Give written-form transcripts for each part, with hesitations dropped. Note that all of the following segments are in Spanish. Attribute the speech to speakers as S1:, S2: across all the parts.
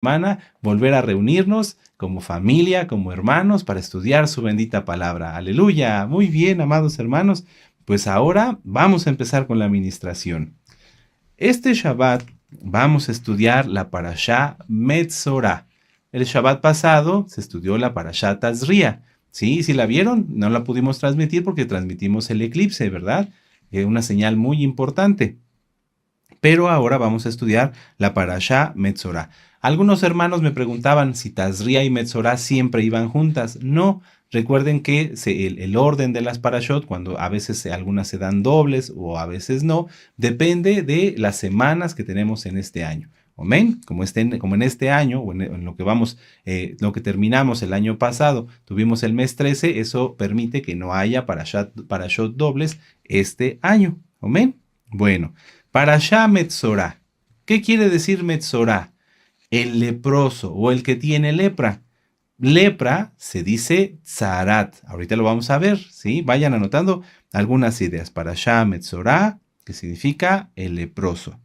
S1: semana volver a reunirnos como familia, como hermanos, para estudiar su bendita palabra. Aleluya. Muy bien, amados hermanos. Pues ahora vamos a empezar con la administración. Este Shabbat vamos a estudiar la Parashá Metzorah. El Shabbat pasado se estudió la Parashá Tazria. Sí, sí la vieron, no la pudimos transmitir porque transmitimos el eclipse, ¿verdad? Una señal muy importante. Pero ahora vamos a estudiar la Parashá Metzorah. Algunos hermanos me preguntaban si Tazria y Metzorah siempre iban juntas. No, recuerden que el orden de las parashot, cuando a veces algunas se dan dobles o a veces no, depende de las semanas que tenemos en este año. Amén. Como en este año, o en lo que lo que terminamos el año pasado, tuvimos el mes 13, eso permite que no haya parashot dobles este año. Amén. Bueno. Parashá Metzorah. ¿Qué quiere decir Metzorah? El leproso o el que tiene lepra. Lepra se dice tzarat. Ahorita lo vamos a ver, ¿sí? Vayan anotando algunas ideas. Parashá Metzorah, que significa el leproso.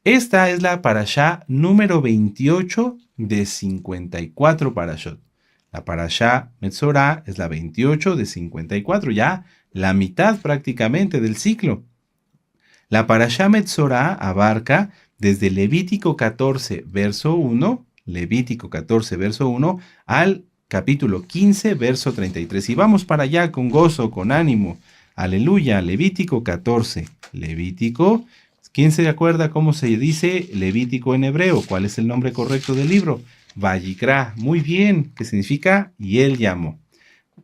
S1: Esta es la parashá número 28 de 54 parashot. La parashá Metzorah es la 28 de 54, ya la mitad prácticamente del ciclo. La Parashá Metzorah abarca desde Levítico 14, verso 1, Levítico 14, verso 1, al capítulo 15, verso 33. Y vamos para allá con gozo, con ánimo. Aleluya, Levítico 14. Levítico, ¿quién se acuerda cómo se dice Levítico en hebreo? ¿Cuál es el nombre correcto del libro? Vayikra. Muy bien, que significa y él llamó.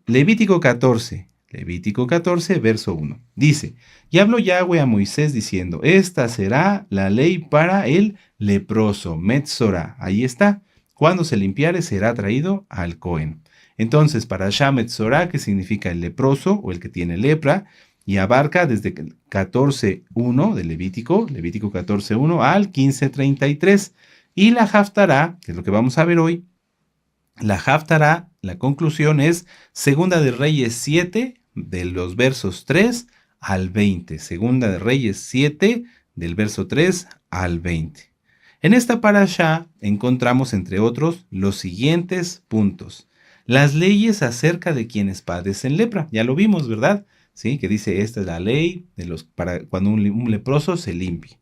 S1: Levítico 14. Levítico 14, verso 1. Dice, y habló Yahweh a Moisés diciendo, esta será la ley para el leproso, Metzorah. Ahí está. Cuando se limpiare será traído al Cohen. Entonces, Parashá Metzorah, que significa el leproso o el que tiene lepra, y abarca desde 14.1 de Levítico 14.1 al 15.33. Y la Haftará, que es lo que vamos a ver hoy, la Haftará, la conclusión es Segunda de Reyes 7, de los versos 3 al 20. Segunda de Reyes 7, del verso 3 al 20. En esta parashá encontramos, entre otros, los siguientes puntos. Las leyes acerca de quienes padecen lepra. Ya lo vimos, ¿verdad? Sí, que dice, esta es la ley para cuando un leproso se limpie.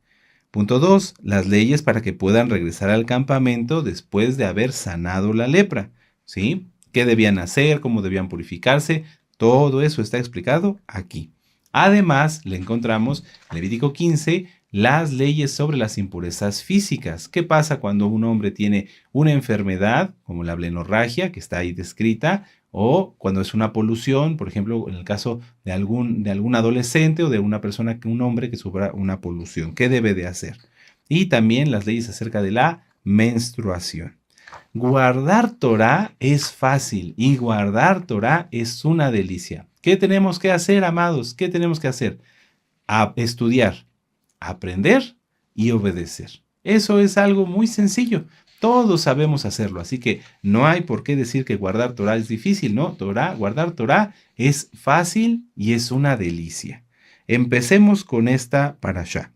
S1: Punto 2. Las leyes para que puedan regresar al campamento después de haber sanado la lepra. ¿Sí? ¿Qué debían hacer? ¿Cómo debían purificarse? Todo eso está explicado aquí. Además, le encontramos en Levítico 15 las leyes sobre las impurezas físicas. ¿Qué pasa cuando un hombre tiene una enfermedad, como la blenorragia, que está ahí descrita, o cuando es una polución, por ejemplo, en el caso de algún adolescente o de un hombre que sufra una polución? ¿Qué debe de hacer? Y también las leyes acerca de la menstruación. Guardar Torah es fácil y guardar Torah es una delicia. ¿Qué tenemos que hacer, amados? ¿Qué tenemos que hacer? Estudiar, aprender y obedecer. Eso es algo muy sencillo. Todos sabemos hacerlo, así que no hay por qué decir que guardar Torah es difícil, ¿no? Guardar Torah es fácil y es una delicia. Empecemos con esta parashá.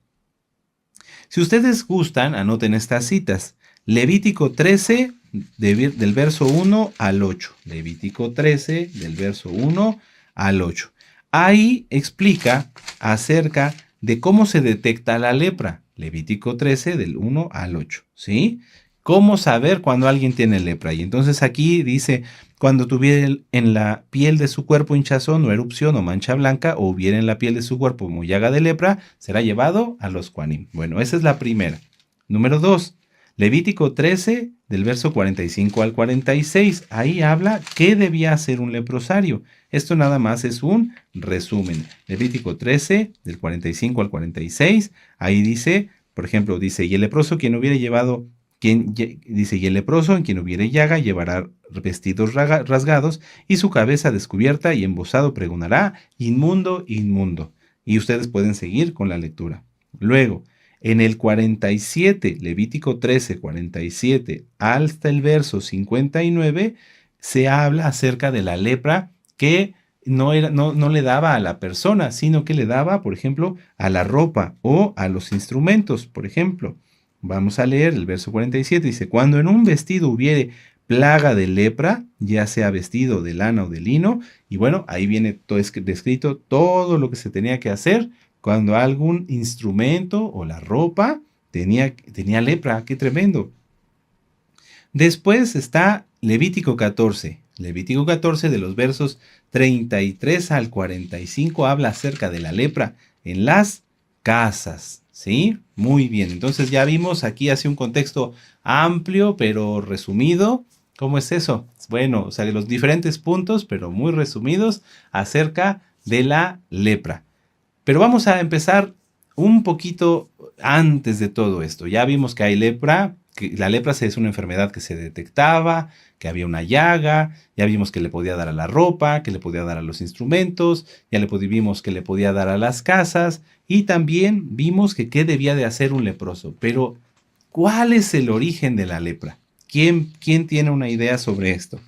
S1: Si ustedes gustan, anoten estas citas. Levítico 13, del verso 1 al 8. Levítico 13, del verso 1 al 8. Ahí explica acerca de cómo se detecta la lepra. Levítico 13, del 1 al 8. ¿Sí? ¿Cómo saber cuando alguien tiene lepra? Y entonces aquí dice, cuando tuviera en la piel de su cuerpo hinchazón o erupción o mancha blanca, o hubiera en la piel de su cuerpo como llaga de lepra, será llevado a los Kohanim. Bueno, esa es la primera. Número 2. Levítico 13, del verso 45 al 46. Ahí habla qué debía hacer un leprosario. Esto nada más es un resumen. Levítico 13, del 45 al 46. Ahí dice, por ejemplo, dice, y el leproso quien hubiera llevado... y el leproso en quien hubiere llaga llevará vestidos rasgados y su cabeza descubierta y embozado pregonará, inmundo, inmundo. Y ustedes pueden seguir con la lectura. Luego, en el 47, Levítico 13, 47, hasta el verso 59, se habla acerca de la lepra que no le daba a la persona, sino que le daba, por ejemplo, a la ropa o a los instrumentos, por ejemplo. vamos a leer el verso 47, dice, cuando en un vestido hubiere plaga de lepra, ya sea vestido de lana o de lino, y bueno, ahí viene todo descrito todo lo que se tenía que hacer cuando algún instrumento o la ropa tenía lepra. ¡Qué tremendo! Después está Levítico 14. Levítico 14 de los versos 33 al 45 habla acerca de la lepra en las casas. ¿Sí? Muy bien. Entonces ya vimos aquí hace un contexto amplio pero resumido. ¿Cómo es eso? Bueno, o sea, de los diferentes puntos pero muy resumidos acerca de la lepra. Pero vamos a empezar un poquito antes de todo esto. Ya vimos que hay lepra, que la lepra es una enfermedad que se detectaba, que había una llaga, ya vimos que le podía dar a la ropa, que le podía dar a los instrumentos, vimos que le podía dar a las casas y también vimos que qué debía de hacer un leproso. Pero, ¿cuál es el origen de la lepra? ¿Quién tiene una idea sobre esto?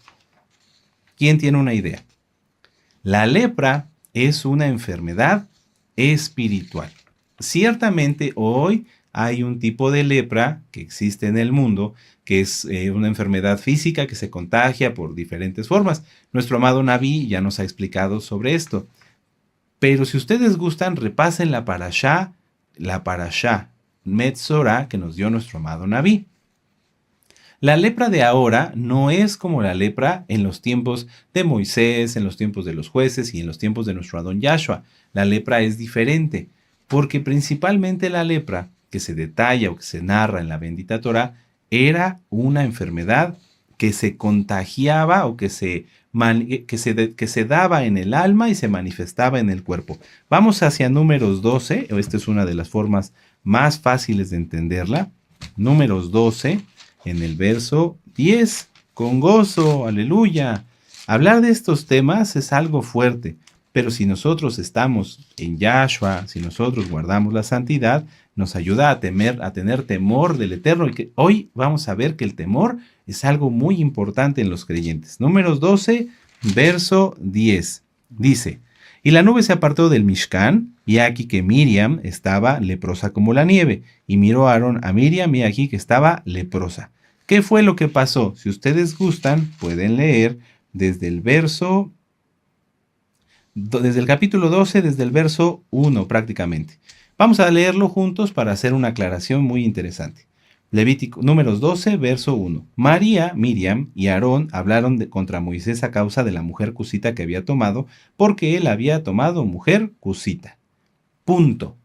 S1: ¿Quién tiene una idea? La lepra es una enfermedad espiritual. Ciertamente hoy hay un tipo de lepra que existe en el mundo, que es una enfermedad física que se contagia por diferentes formas. Nuestro amado Naví ya nos ha explicado sobre esto. Pero si ustedes gustan, repasen la parashá Metzorah que nos dio nuestro amado Naví. La lepra de ahora no es como la lepra en los tiempos de Moisés, en los tiempos de los jueces y en los tiempos de nuestro Adón Yahshua. La lepra es diferente, porque principalmente la lepra que se detalla o que se narra en la bendita Torah era una enfermedad que se contagiaba o que se daba en el alma y se manifestaba en el cuerpo. Vamos hacia Números 12, esta es una de las formas más fáciles de entenderla. Números 12. En el verso 10, con gozo, aleluya. Hablar de estos temas es algo fuerte, pero si nosotros estamos en Yahshua, si nosotros guardamos la santidad, nos ayuda a tener temor del Eterno. Y que hoy vamos a ver que el temor es algo muy importante en los creyentes. Números 12, verso 10. Dice, y la nube se apartó del Mishkan, y aquí que Miriam estaba leprosa como la nieve, y miró Aarón a Miriam, y aquí que estaba leprosa. ¿Qué fue lo que pasó? Si ustedes gustan, pueden leer desde el capítulo 12, desde el verso 1 prácticamente. Vamos a leerlo juntos para hacer una aclaración muy interesante. Levítico, Números 12, verso 1. María, Miriam y Aarón hablaron contra Moisés a causa de la mujer cusita que había tomado, porque él había tomado mujer cusita. Punto.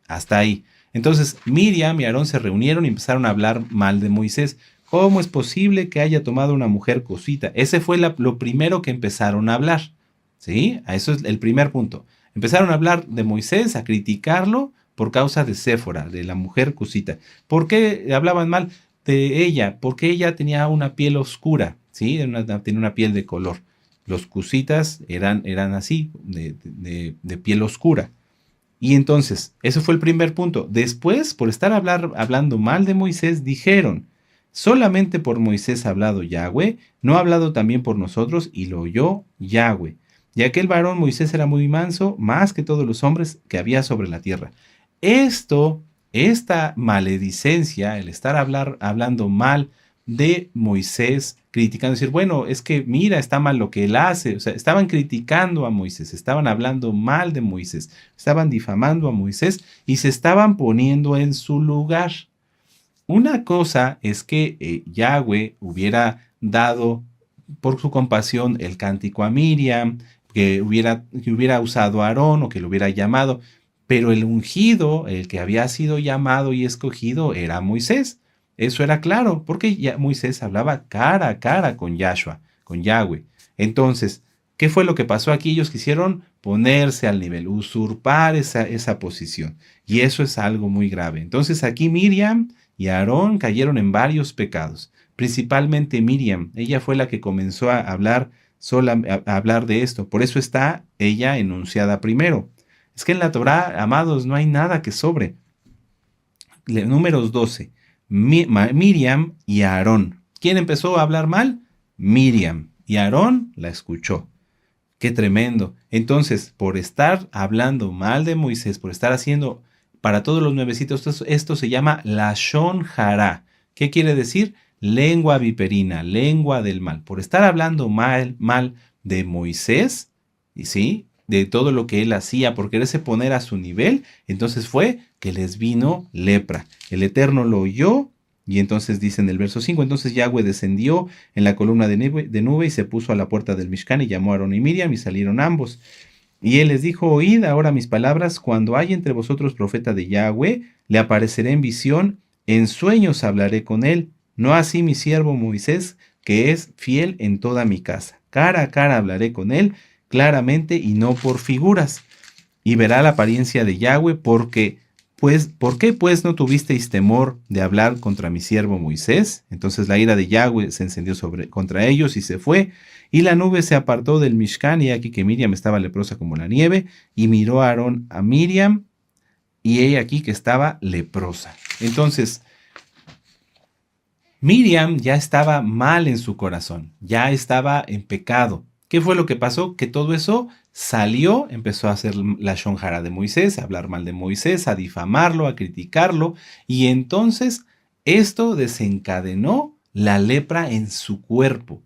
S1: Hasta ahí. Entonces Miriam y Aarón se reunieron y empezaron a hablar mal de Moisés. ¿Cómo es posible que haya tomado una mujer cosita? Ese fue lo primero que empezaron a hablar. ¿Sí? Eso es el primer punto. Empezaron a hablar de Moisés, a criticarlo por causa de Séfora, de la mujer cusita. ¿Por qué hablaban mal de ella? Porque ella tenía una piel oscura, ¿sí? Tenía una piel de color. Los cusitas eran así, de piel oscura. Y entonces, ese fue el primer punto. Después, por estar hablando mal de Moisés, dijeron, solamente por Moisés ha hablado Yahweh, ¿no ha hablado también por nosotros? Y lo oyó Yahweh. Y aquel varón Moisés era muy manso, más que todos los hombres que había sobre la tierra. Esta maledicencia, el estar hablando mal de Moisés, criticando, decir, bueno, es que mira, está mal lo que él hace. O sea, estaban criticando a Moisés, estaban hablando mal de Moisés, estaban difamando a Moisés y se estaban poniendo en su lugar. Una cosa es que Yahweh hubiera dado por su compasión el cántico a Miriam, que hubiera usado a Aarón o que lo hubiera llamado, pero el ungido, el que había sido llamado y escogido, era Moisés. Eso era claro, porque ya Moisés hablaba cara a cara con Yahshua, con Yahweh. Entonces, ¿qué fue lo que pasó aquí? Ellos quisieron ponerse al nivel, usurpar esa posición. Y eso es algo muy grave. Entonces aquí Miriam y Aarón cayeron en varios pecados. Principalmente Miriam, ella fue la que comenzó a hablar de esto. Por eso está ella enunciada primero. Es que en la Torá, amados, no hay nada que sobre. Números 12. Miriam y Aarón. ¿Quién empezó a hablar mal? Miriam. Y Aarón la escuchó. ¡Qué tremendo! Entonces, por estar hablando mal de Moisés, por estar haciendo para todos los nuevecitos, esto se llama Lashon Hara. ¿Qué quiere decir? Lengua viperina, lengua del mal. Por estar hablando mal de Moisés, y sí, de todo lo que él hacía, por quererse poner a su nivel, entonces fue que les vino lepra. El Eterno lo oyó, y entonces dice en el verso 5, entonces Yahweh descendió en la columna de nube y se puso a la puerta del Mishkan y llamó a Aarón y Miriam y salieron ambos. Y él les dijo, oíd ahora mis palabras, cuando hay entre vosotros profeta de Yahweh, le apareceré en visión, en sueños hablaré con él, no así mi siervo Moisés, que es fiel en toda mi casa. Cara a cara hablaré con él, claramente y no por figuras. Y verá la apariencia de Yahweh, ¿por qué pues no tuvisteis temor de hablar contra mi siervo Moisés? Entonces la ira de Yahweh se encendió contra ellos y se fue. Y la nube se apartó del Mishkan, y aquí que Miriam estaba leprosa como la nieve, y miró a Aarón a Miriam, y ella aquí que estaba leprosa. Entonces, Miriam ya estaba mal en su corazón, ya estaba en pecado. ¿Qué fue lo que pasó? Que todo eso salió, empezó a hacer la shonjara de Moisés, a hablar mal de Moisés, a difamarlo, a criticarlo, y entonces esto desencadenó la lepra en su cuerpo.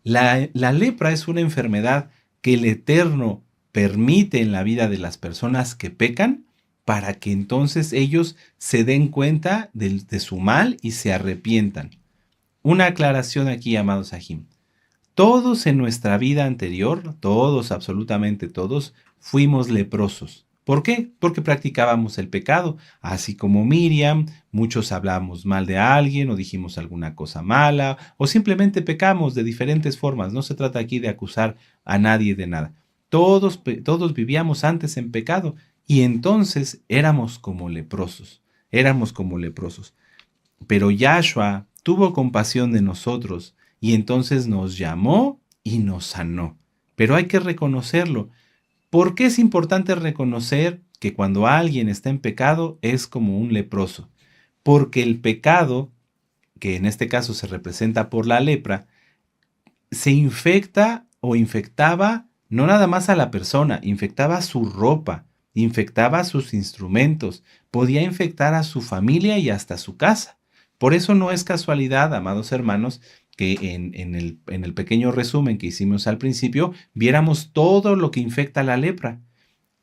S1: La lepra es una enfermedad que el Eterno permite en la vida de las personas que pecan para que entonces ellos se den cuenta de su mal y se arrepientan. Una aclaración aquí, amados Sahim. Todos en nuestra vida anterior, todos, absolutamente todos, fuimos leprosos. ¿Por qué? Porque practicábamos el pecado. Así como Miriam, muchos hablamos mal de alguien o dijimos alguna cosa mala o simplemente pecamos de diferentes formas. No se trata aquí de acusar a nadie de nada. Todos vivíamos antes en pecado y entonces éramos como leprosos. Éramos como leprosos. Pero Yahshua tuvo compasión de nosotros y entonces nos llamó y nos sanó. Pero hay que reconocerlo. ¿Por qué es importante reconocer que cuando alguien está en pecado es como un leproso? Porque el pecado, que en este caso se representa por la lepra, se infecta o infectaba no nada más a la persona, infectaba su ropa, infectaba sus instrumentos, podía infectar a su familia y hasta su casa. Por eso no es casualidad, amados hermanos, que en el pequeño resumen que hicimos al principio, viéramos todo lo que infecta la lepra.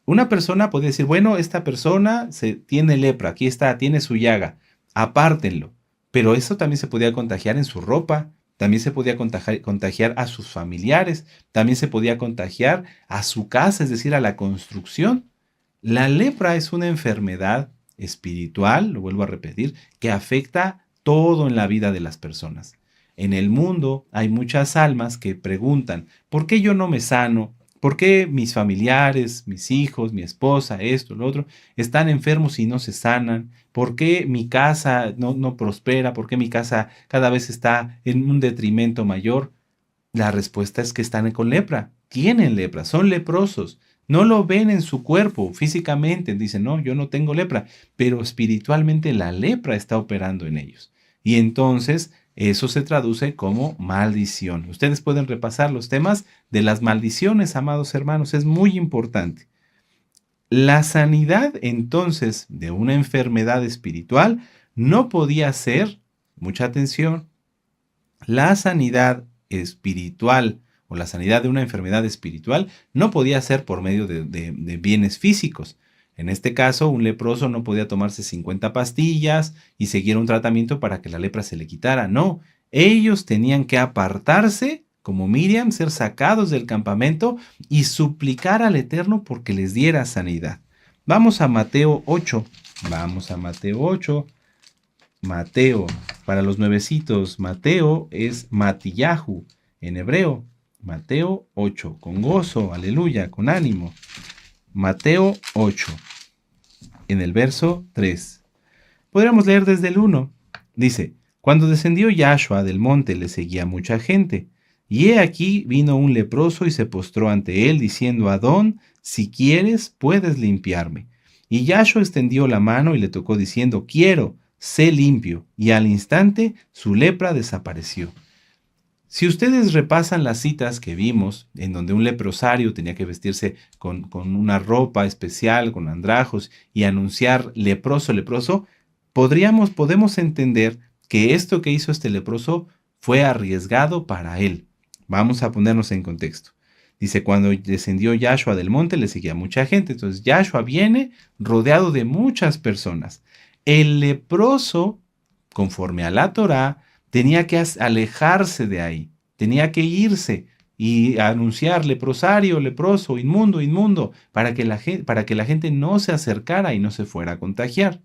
S1: Una persona puede decir, bueno, esta persona tiene lepra, aquí está, tiene su llaga, apártenlo. Pero eso también se podía contagiar en su ropa, también se podía contagiar a sus familiares, también se podía contagiar a su casa, es decir, a la construcción. La lepra es una enfermedad espiritual, lo vuelvo a repetir, que afecta todo en la vida de las personas. En el mundo hay muchas almas que preguntan, ¿por qué yo no me sano? ¿Por qué mis familiares, mis hijos, mi esposa, esto, lo otro, están enfermos y no se sanan? ¿Por qué mi casa no prospera? ¿Por qué mi casa cada vez está en un detrimento mayor? La respuesta es que están con lepra, tienen lepra, son leprosos. No lo ven en su cuerpo físicamente, dicen, no, yo no tengo lepra, pero espiritualmente la lepra está operando en ellos. Y entonces eso se traduce como maldición. Ustedes pueden repasar los temas de las maldiciones, amados hermanos, es muy importante. La sanidad entonces de una enfermedad espiritual no podía ser, mucha atención, la sanidad espiritual o la sanidad de una enfermedad espiritual no podía ser por medio de bienes físicos. En este caso, un leproso no podía tomarse 50 pastillas y seguir un tratamiento para que la lepra se le quitara. No, ellos tenían que apartarse, como Miriam, ser sacados del campamento y suplicar al Eterno porque les diera sanidad. Vamos a Mateo 8. Vamos a Mateo 8. Mateo, para los nuevecitos, Mateo es Matillahu en hebreo. Mateo 8, con gozo, aleluya, con ánimo. Mateo 8, en el verso 3. Podríamos leer desde el 1. Dice, cuando descendió Yahshua del monte le seguía mucha gente. Y he aquí vino un leproso y se postró ante él, diciendo, Adón, si quieres, puedes limpiarme. Y Yahshua extendió la mano y le tocó, diciendo, quiero, sé limpio. Y al instante su lepra desapareció. Si ustedes repasan las citas que vimos, en donde un leprosario tenía que vestirse con una ropa especial, con andrajos, y anunciar leproso, leproso, podemos entender que esto que hizo este leproso fue arriesgado para él. Vamos a ponernos en contexto. Dice, cuando descendió Yahshua del monte, le seguía mucha gente. Entonces, Yahshua viene rodeado de muchas personas. El leproso, conforme a la Torá, tenía que alejarse de ahí, tenía que irse y anunciar leprosario, leproso, inmundo, inmundo, para que la gente no se acercara y no se fuera a contagiar.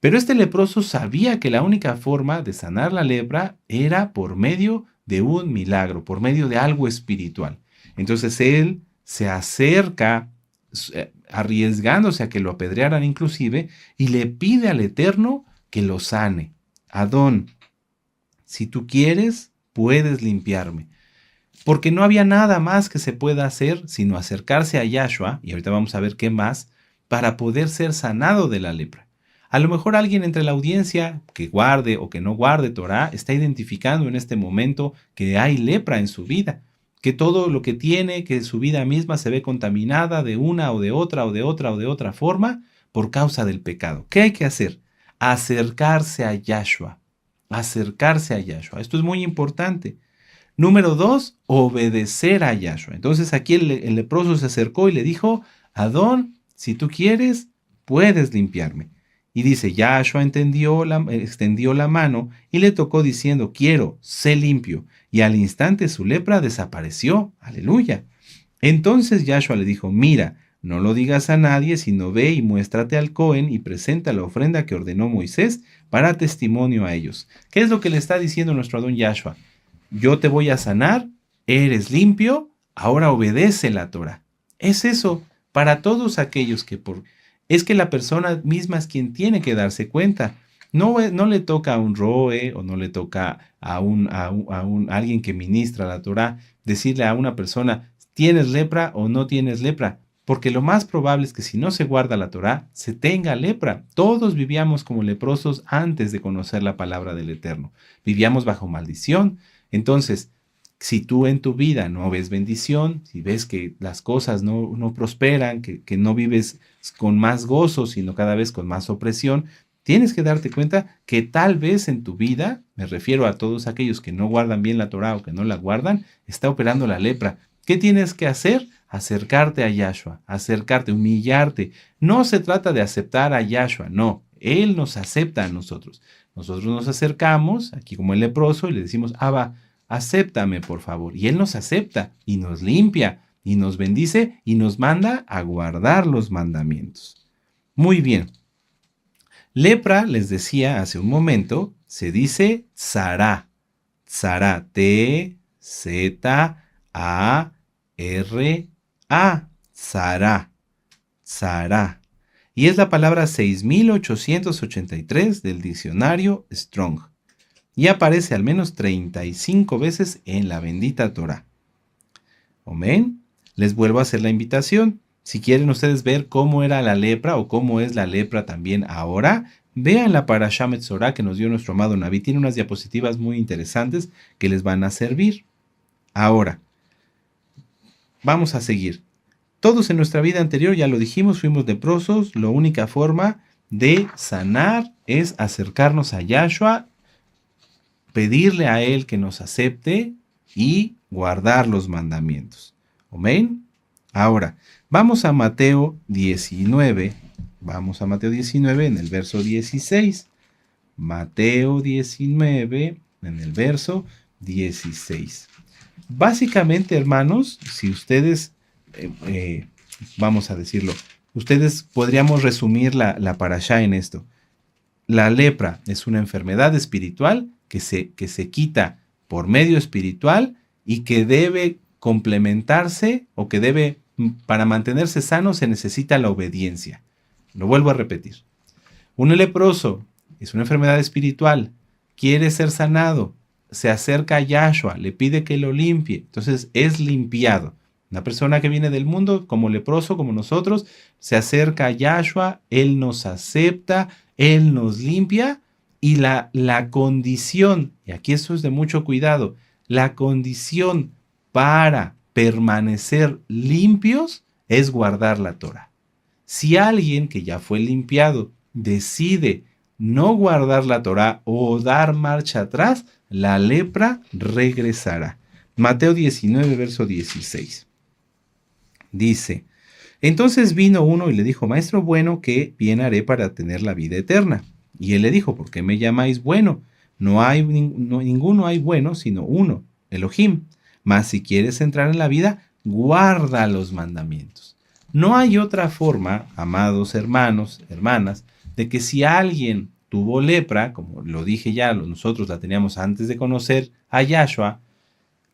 S1: Pero este leproso sabía que la única forma de sanar la lepra era por medio de un milagro, por medio de algo espiritual. Entonces él se acerca, arriesgándose a que lo apedrearan inclusive, y le pide al Eterno que lo sane. Adón, si tú quieres, puedes limpiarme. Porque no había nada más que se pueda hacer sino acercarse a Yahshua, y ahorita vamos a ver qué más, para poder ser sanado de la lepra. A lo mejor alguien entre la audiencia que guarde o que no guarde Torah está identificando en este momento que hay lepra en su vida, que todo lo que tiene, que su vida misma se ve contaminada de una o de otra o de otra o de otra forma por causa del pecado. ¿Qué hay que hacer? Acercarse a Yahshua. Acercarse a Yahshua. Esto es muy importante. Número 2, obedecer a Yahshua. Entonces aquí el leproso se acercó y le dijo, Adón, si tú quieres, puedes limpiarme. Y dice, Yahshua extendió la mano y le tocó diciendo, quiero, sé limpio. Y al instante su lepra desapareció. Aleluya. Entonces Yahshua le dijo, mira, no lo digas a nadie, sino ve y muéstrate al Cohen y presenta la ofrenda que ordenó Moisés para testimonio a ellos. ¿Qué es lo que le está diciendo nuestro Adón Yahshua? Yo te voy a sanar, eres limpio, ahora obedece la Torah. Es eso para todos aquellos que es que la persona misma es quien tiene que darse cuenta. No le toca a un roe o no le toca a alguien que ministra la Torah decirle a una persona, ¿tienes lepra o no tienes lepra? Porque lo más probable es que si no se guarda la Torah, se tenga lepra. Todos vivíamos como leprosos antes de conocer la palabra del Eterno. Vivíamos bajo maldición. Entonces, si tú en tu vida no ves bendición, si ves que las cosas no prosperan, que no vives con más gozo, sino cada vez con más opresión, tienes que darte cuenta que tal vez en tu vida, me refiero a todos aquellos que no guardan bien la Torah o que no la guardan, está operando la lepra. ¿Qué tienes que hacer? Acercarte a Yahshua, acercarte, humillarte. No se trata de aceptar a Yahshua, no. Él nos acepta a nosotros. Nosotros nos acercamos, aquí como el leproso, y le decimos, Abba, acéptame por favor. Y Él nos acepta y nos limpia y nos bendice y nos manda a guardar los mandamientos. Muy bien. Lepra, les decía hace un momento, se dice tzara. Tzara, T-Z-A-R-A. Tzara. Tzara. Y es la palabra 6883 del diccionario Strong. Y aparece al menos 35 veces en la bendita Torah. Amén. Les vuelvo a hacer la invitación. Si quieren ustedes ver cómo era la lepra o cómo es la lepra también ahora, vean la Parashá Metzorá que nos dio nuestro amado Naví. Tiene unas diapositivas muy interesantes que les van a servir. Ahora, vamos a seguir. Todos en nuestra vida anterior, ya lo dijimos, fuimos leprosos. La única forma de sanar es acercarnos a Yahshua, pedirle a Él que nos acepte y guardar los mandamientos. Amén. Ahora, vamos a Mateo 19. Vamos a Mateo 19 en el verso 16. Mateo 19 en el verso 16. Básicamente, hermanos, si ustedes, vamos a decirlo, podríamos resumir la parashá en esto. La lepra es una enfermedad espiritual que se quita por medio espiritual y que debe complementarse o que debe, para mantenerse sano, se necesita la obediencia. Lo vuelvo a repetir. Un leproso es una enfermedad espiritual, quiere ser sanado, se acerca a Yahshua, le pide que lo limpie, entonces es limpiado. Una persona que viene del mundo como leproso, como nosotros, se acerca a Yahshua, Él nos acepta, Él nos limpia y la condición, y aquí esto es de mucho cuidado, La condición para permanecer limpios es guardar la Torá. Si alguien que ya fue limpiado decide no guardar la Torá o dar marcha atrás, la lepra regresará. Mateo 19, verso 16. Dice: entonces vino uno y le dijo: maestro bueno, ¿qué bien haré para tener la vida eterna? Y él le dijo: ¿por qué me llamáis bueno? Ninguno hay bueno, sino uno, Elohim. Mas si quieres entrar en la vida, guarda los mandamientos. No hay otra forma, amados hermanos, hermanas, de que si alguien tuvo lepra, como lo dije ya, nosotros la teníamos antes de conocer a Yahshua,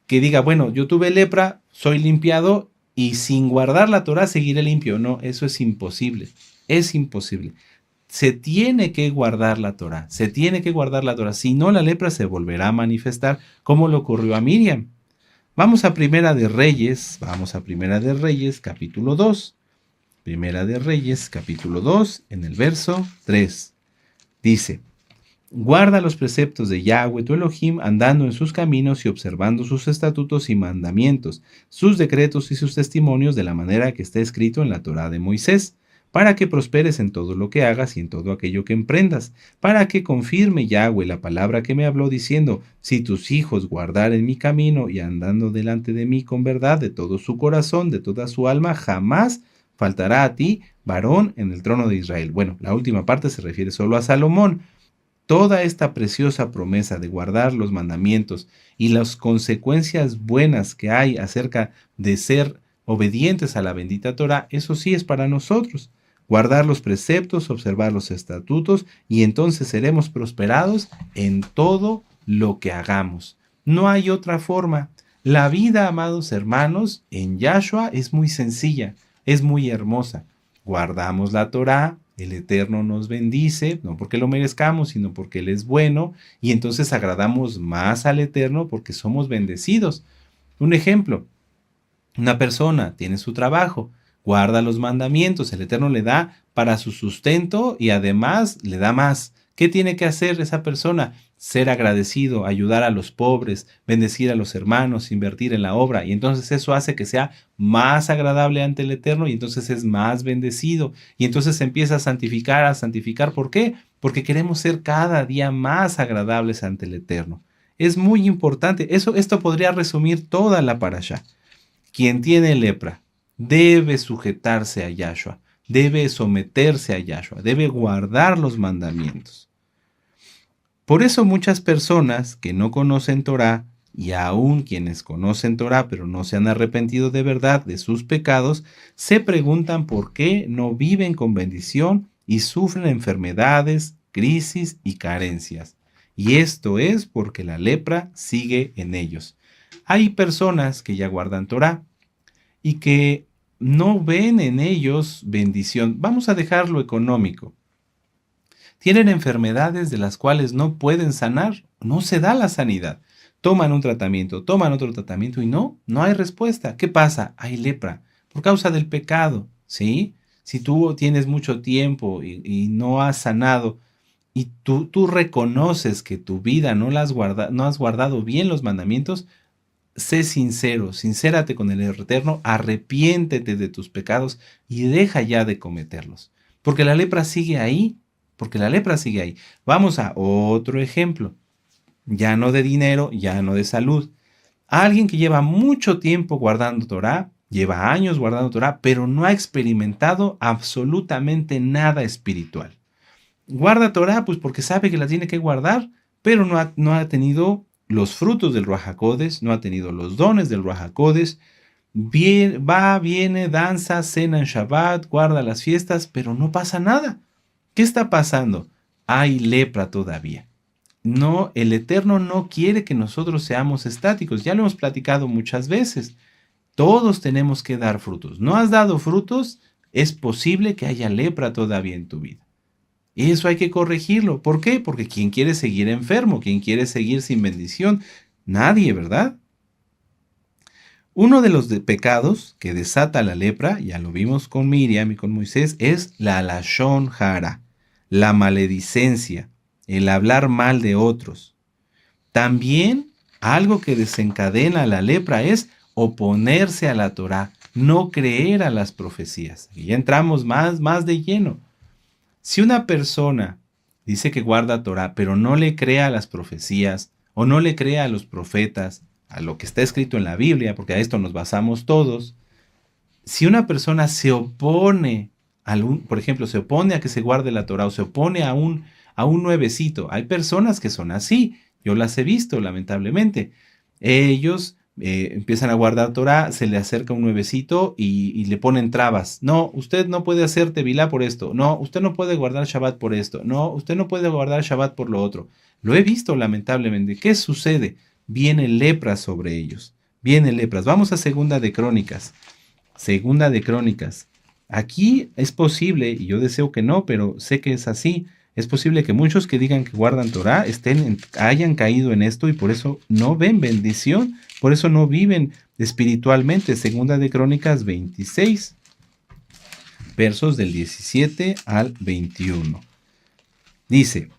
S1: que diga: bueno, yo tuve lepra, soy limpiado y sin guardar la Torah seguiré limpio. No, eso es imposible. Es imposible. Se tiene que guardar la Torah. Se tiene que guardar la Torah. Si no, la lepra se volverá a manifestar, como le ocurrió a Miriam. Vamos a Primera de Reyes. Vamos a Primera de Reyes, capítulo 2. Primera de Reyes, capítulo 2, en el verso 3. Dice: guarda los preceptos de Yahweh tu Elohim, andando en sus caminos y observando sus estatutos y mandamientos, sus decretos y sus testimonios, de la manera que está escrito en la Torá de Moisés, para que prosperes en todo lo que hagas y en todo aquello que emprendas, para que confirme Yahweh la palabra que me habló, diciendo: si tus hijos guardaren mi camino y andando delante de mí con verdad de todo su corazón, de toda su alma, jamás faltará a ti varón en el trono de Israel. Bueno, la última parte se refiere solo a Salomón. Toda esta preciosa promesa de guardar los mandamientos y las consecuencias buenas que hay acerca de ser obedientes a la bendita Torá, eso sí es para nosotros. Guardar los preceptos, observar los estatutos, y entonces seremos prosperados en todo lo que hagamos. No hay otra forma. La vida, amados hermanos, en Yahshua es muy sencilla, es muy hermosa. Guardamos la Torá, el Eterno nos bendice, no porque lo merezcamos, sino porque Él es bueno, y entonces agradamos más al Eterno porque somos bendecidos. Un ejemplo: una persona tiene su trabajo, guarda los mandamientos, el Eterno le da para su sustento y además le da más. ¿Qué tiene que hacer esa persona? Ser agradecido, ayudar a los pobres, bendecir a los hermanos, invertir en la obra. Y entonces eso hace que sea más agradable ante el Eterno y entonces es más bendecido. Y entonces se empieza a santificar, a santificar. ¿Por qué? Porque queremos ser cada día más agradables ante el Eterno. Es muy importante. Esto podría resumir toda la parashá. Quien tiene lepra debe sujetarse a Yahshua, debe someterse a Yahshua, debe guardar los mandamientos. Por eso muchas personas que no conocen Torá, y aún quienes conocen Torá pero no se han arrepentido de verdad de sus pecados, se preguntan por qué no viven con bendición y sufren enfermedades, crisis y carencias. Y esto es porque la lepra sigue en ellos. Hay personas que ya guardan Torá y que no ven en ellos bendición. Vamos a dejar lo económico. Tienen enfermedades de las cuales no pueden sanar, no se da la sanidad. Toman un tratamiento, toman otro tratamiento y no hay respuesta. ¿Qué pasa? Hay lepra por causa del pecado, ¿sí? Si tú tienes mucho tiempo y no has sanado y tú reconoces que tu vida no has guardado bien los mandamientos, sé sincero, sincérate con el Eterno, arrepiéntete de tus pecados y deja ya de cometerlos. Porque la lepra sigue ahí. Vamos a otro ejemplo, ya no de dinero, ya no de salud. Alguien que lleva mucho tiempo guardando Torá, lleva años guardando Torá, pero no ha experimentado absolutamente nada espiritual. Guarda Torá pues porque sabe que la tiene que guardar, pero no ha tenido los frutos del Ruach HaKodesh, no ha tenido los dones del Ruach HaKodesh. Viene, danza, cena en Shabbat, guarda las fiestas, pero no pasa nada. ¿Qué está pasando? Hay lepra todavía. No, el Eterno no quiere que nosotros seamos estáticos. Ya lo hemos platicado muchas veces. Todos tenemos que dar frutos. ¿No has dado frutos? Es posible que haya lepra todavía en tu vida. Eso hay que corregirlo. ¿Por qué? Porque ¿quién quiere seguir enfermo? ¿Quién quiere seguir sin bendición? Nadie, ¿verdad? Uno de los pecados que desata la lepra, ya lo vimos con Miriam y con Moisés, es la lashon hara, la maledicencia, el hablar mal de otros. También Algo que desencadena la lepra es oponerse a la Torá, no creer a las profecías. Y ya entramos más de lleno. Si una persona dice que guarda Torá, pero no le cree a las profecías, o no le cree a los profetas, a lo que está escrito en la Biblia, porque a esto nos basamos todos, si una persona se opone, por ejemplo, se opone a que se guarde la Torá, o se opone a un nuevecito, hay personas que son así, yo las he visto, lamentablemente. Ellos empiezan a guardar Torah, se le acerca un nuevecito y le ponen trabas. No, usted no puede hacer tevilá por esto. No, usted no puede guardar Shabbat por esto. No, usted no puede guardar Shabbat por lo otro. Lo he visto, lamentablemente. ¿Qué sucede? Viene lepra sobre ellos. Viene lepras. Vamos a Segunda de Crónicas. Segunda de Crónicas. Aquí es posible, y yo deseo que no, pero sé que es así. Es posible que muchos que digan que guardan Torah hayan caído en esto y por eso no ven bendición, por eso no viven espiritualmente. Segunda de Crónicas 26, versos del 17 al 21. Dice: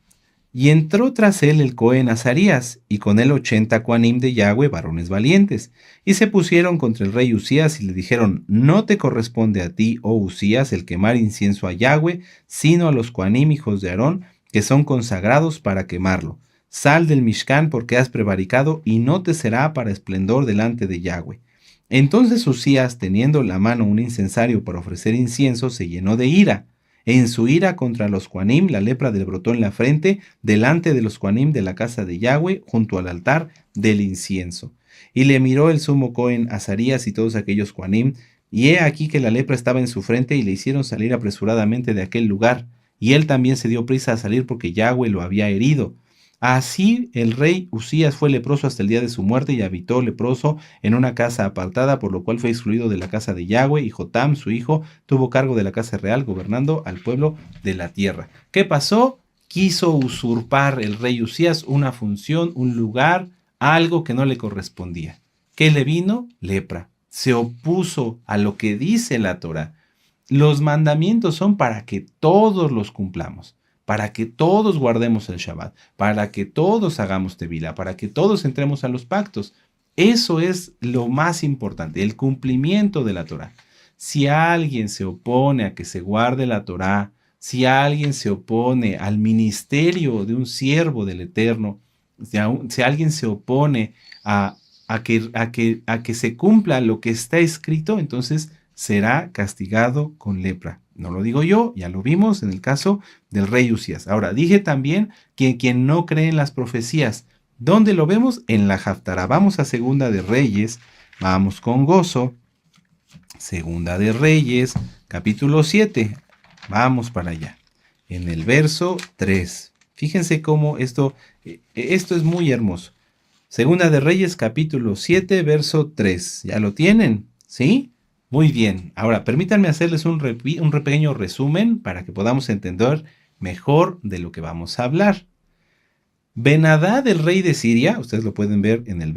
S1: y entró tras él el Cohen Azarías, y con él 80 Coanim de Yahweh, varones valientes, y se pusieron contra el rey Usías y le dijeron: no te corresponde a ti, oh Usías, el quemar incienso a Yahweh, sino a los Coanim, hijos de Aarón, que son consagrados para quemarlo. Sal del Mishkan, porque has prevaricado, y no te será para esplendor delante de Yahweh. Entonces Usías, teniendo en la mano un incensario para ofrecer incienso, se llenó de ira. En su ira contra los Coanim, la lepra le brotó en la frente, delante de los Coanim de la casa de Yahweh, junto al altar del incienso. Y le miró el sumo Cohen Azarías y todos aquellos Coanim, y he aquí que la lepra estaba en su frente, y le hicieron salir apresuradamente de aquel lugar. Y él también se dio prisa a salir porque Yahweh lo había herido. Así el rey Usías fue leproso hasta el día de su muerte y habitó leproso en una casa apartada, por lo cual fue excluido de la casa de Yahweh, y Jotam, su hijo, tuvo cargo de la casa real, gobernando al pueblo de la tierra. ¿Qué pasó? Quiso usurpar el rey Usías una función, un lugar, algo que no le correspondía. ¿Qué le vino? Lepra. Se opuso a lo que dice la Torá. Los mandamientos son para que todos los cumplamos, para que todos guardemos el Shabbat, para que todos hagamos tevilá, para que todos entremos a los pactos. Eso es lo más importante, el cumplimiento de la Torá. Si alguien se opone a que se guarde la Torá, si alguien se opone al ministerio de un siervo del Eterno, si alguien se opone a que se cumpla lo que está escrito, entonces será castigado con lepra. No lo digo yo, ya lo vimos en el caso del rey Usías. Ahora, dije también que quien no cree en las profecías, ¿dónde lo vemos? En la Haftará. Vamos a Segunda de Reyes, vamos con gozo. Segunda de Reyes, capítulo 7. Vamos para allá. En el verso 3. Fíjense cómo esto es muy hermoso. Segunda de Reyes, capítulo 7, verso 3. ¿Ya lo tienen? ¿Sí? Muy bien. Ahora, permítanme hacerles un pequeño resumen para que podamos entender mejor de lo que vamos a hablar. Ben-Hadad, el rey de Siria, ustedes lo pueden ver en el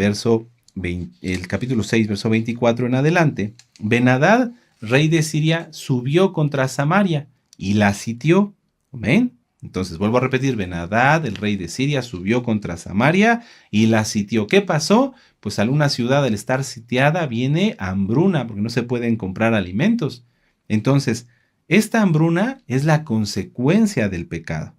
S1: el capítulo 6, verso 24 en adelante. Ben-Hadad, rey de Siria, subió contra Samaria y la sitió. ¿Ven? Entonces, vuelvo a repetir, Ben-Hadad, el rey de Siria, subió contra Samaria y la sitió. ¿Qué pasó? Pues a una ciudad, al estar sitiada, viene hambruna, porque no se pueden comprar alimentos. Entonces, esta hambruna es la consecuencia del pecado.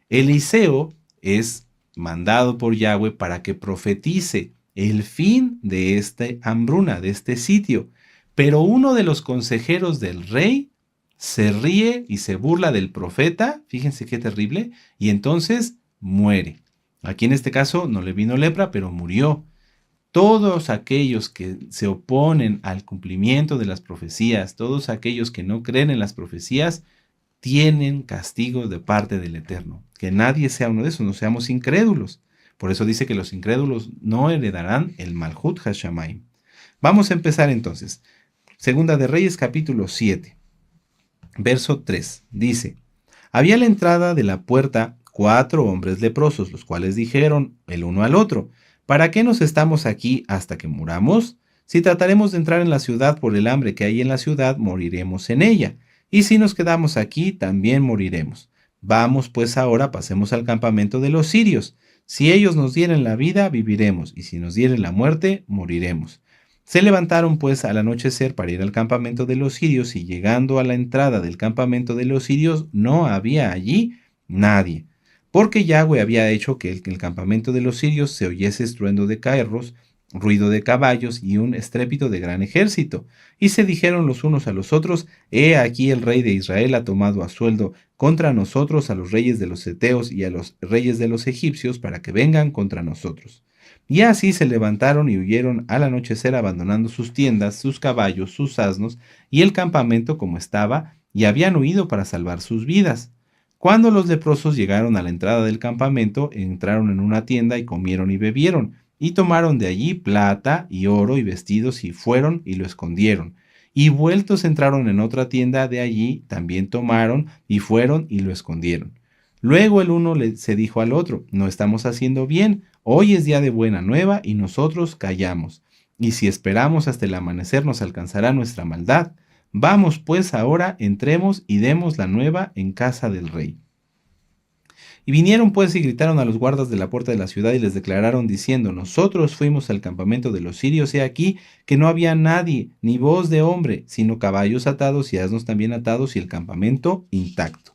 S1: Eliseo es mandado por Yahweh para que profetice el fin de esta hambruna, de este sitio. Pero uno de los consejeros del rey se ríe y se burla del profeta, fíjense qué terrible, y entonces muere. Aquí en este caso no le vino lepra, pero murió. Todos aquellos que se oponen al cumplimiento de las profecías, todos aquellos que no creen en las profecías, tienen castigo de parte del Eterno. Que nadie sea uno de esos, no seamos incrédulos. Por eso dice que los incrédulos no heredarán el Malhut Hashamayim. Vamos a empezar entonces. Segunda de Reyes, capítulo 7. Verso 3, dice: había a la entrada de la puerta 4 hombres leprosos, los cuales dijeron el uno al otro: ¿para qué nos estamos aquí hasta que muramos? Si trataremos de entrar en la ciudad por el hambre que hay en la ciudad, moriremos en ella, y si nos quedamos aquí, también moriremos. Vamos pues ahora, pasemos al campamento de los sirios. Si ellos nos dieren la vida, viviremos, y si nos dieren la muerte, moriremos. Se levantaron pues al anochecer para ir al campamento de los sirios, y llegando a la entrada del campamento de los sirios, no había allí nadie, porque Yahweh había hecho que el campamento de los sirios se oyese estruendo de carros, ruido de caballos y un estrépito de gran ejército. Y se dijeron los unos a los otros: He aquí el rey de Israel ha tomado a sueldo contra nosotros a los reyes de los heteos y a los reyes de los egipcios para que vengan contra nosotros. Y así se levantaron y huyeron al anochecer, abandonando sus tiendas, sus caballos, sus asnos y el campamento como estaba, y habían huido para salvar sus vidas. Cuando los leprosos llegaron a la entrada del campamento, entraron en una tienda y comieron y bebieron, y tomaron de allí plata y oro y vestidos, y fueron y lo escondieron. Y vueltos entraron en otra tienda de allí, también tomaron y fueron y lo escondieron. Luego el uno se dijo al otro: No estamos haciendo bien, hoy es día de buena nueva y nosotros callamos. Y si esperamos hasta el amanecer nos alcanzará nuestra maldad. Vamos pues ahora, entremos y demos la nueva en casa del rey. Y vinieron pues y gritaron a los guardas de la puerta de la ciudad y les declararon diciendo: Nosotros fuimos al campamento de los sirios, he aquí que no había nadie, ni voz de hombre, sino caballos atados y asnos también atados y el campamento intacto.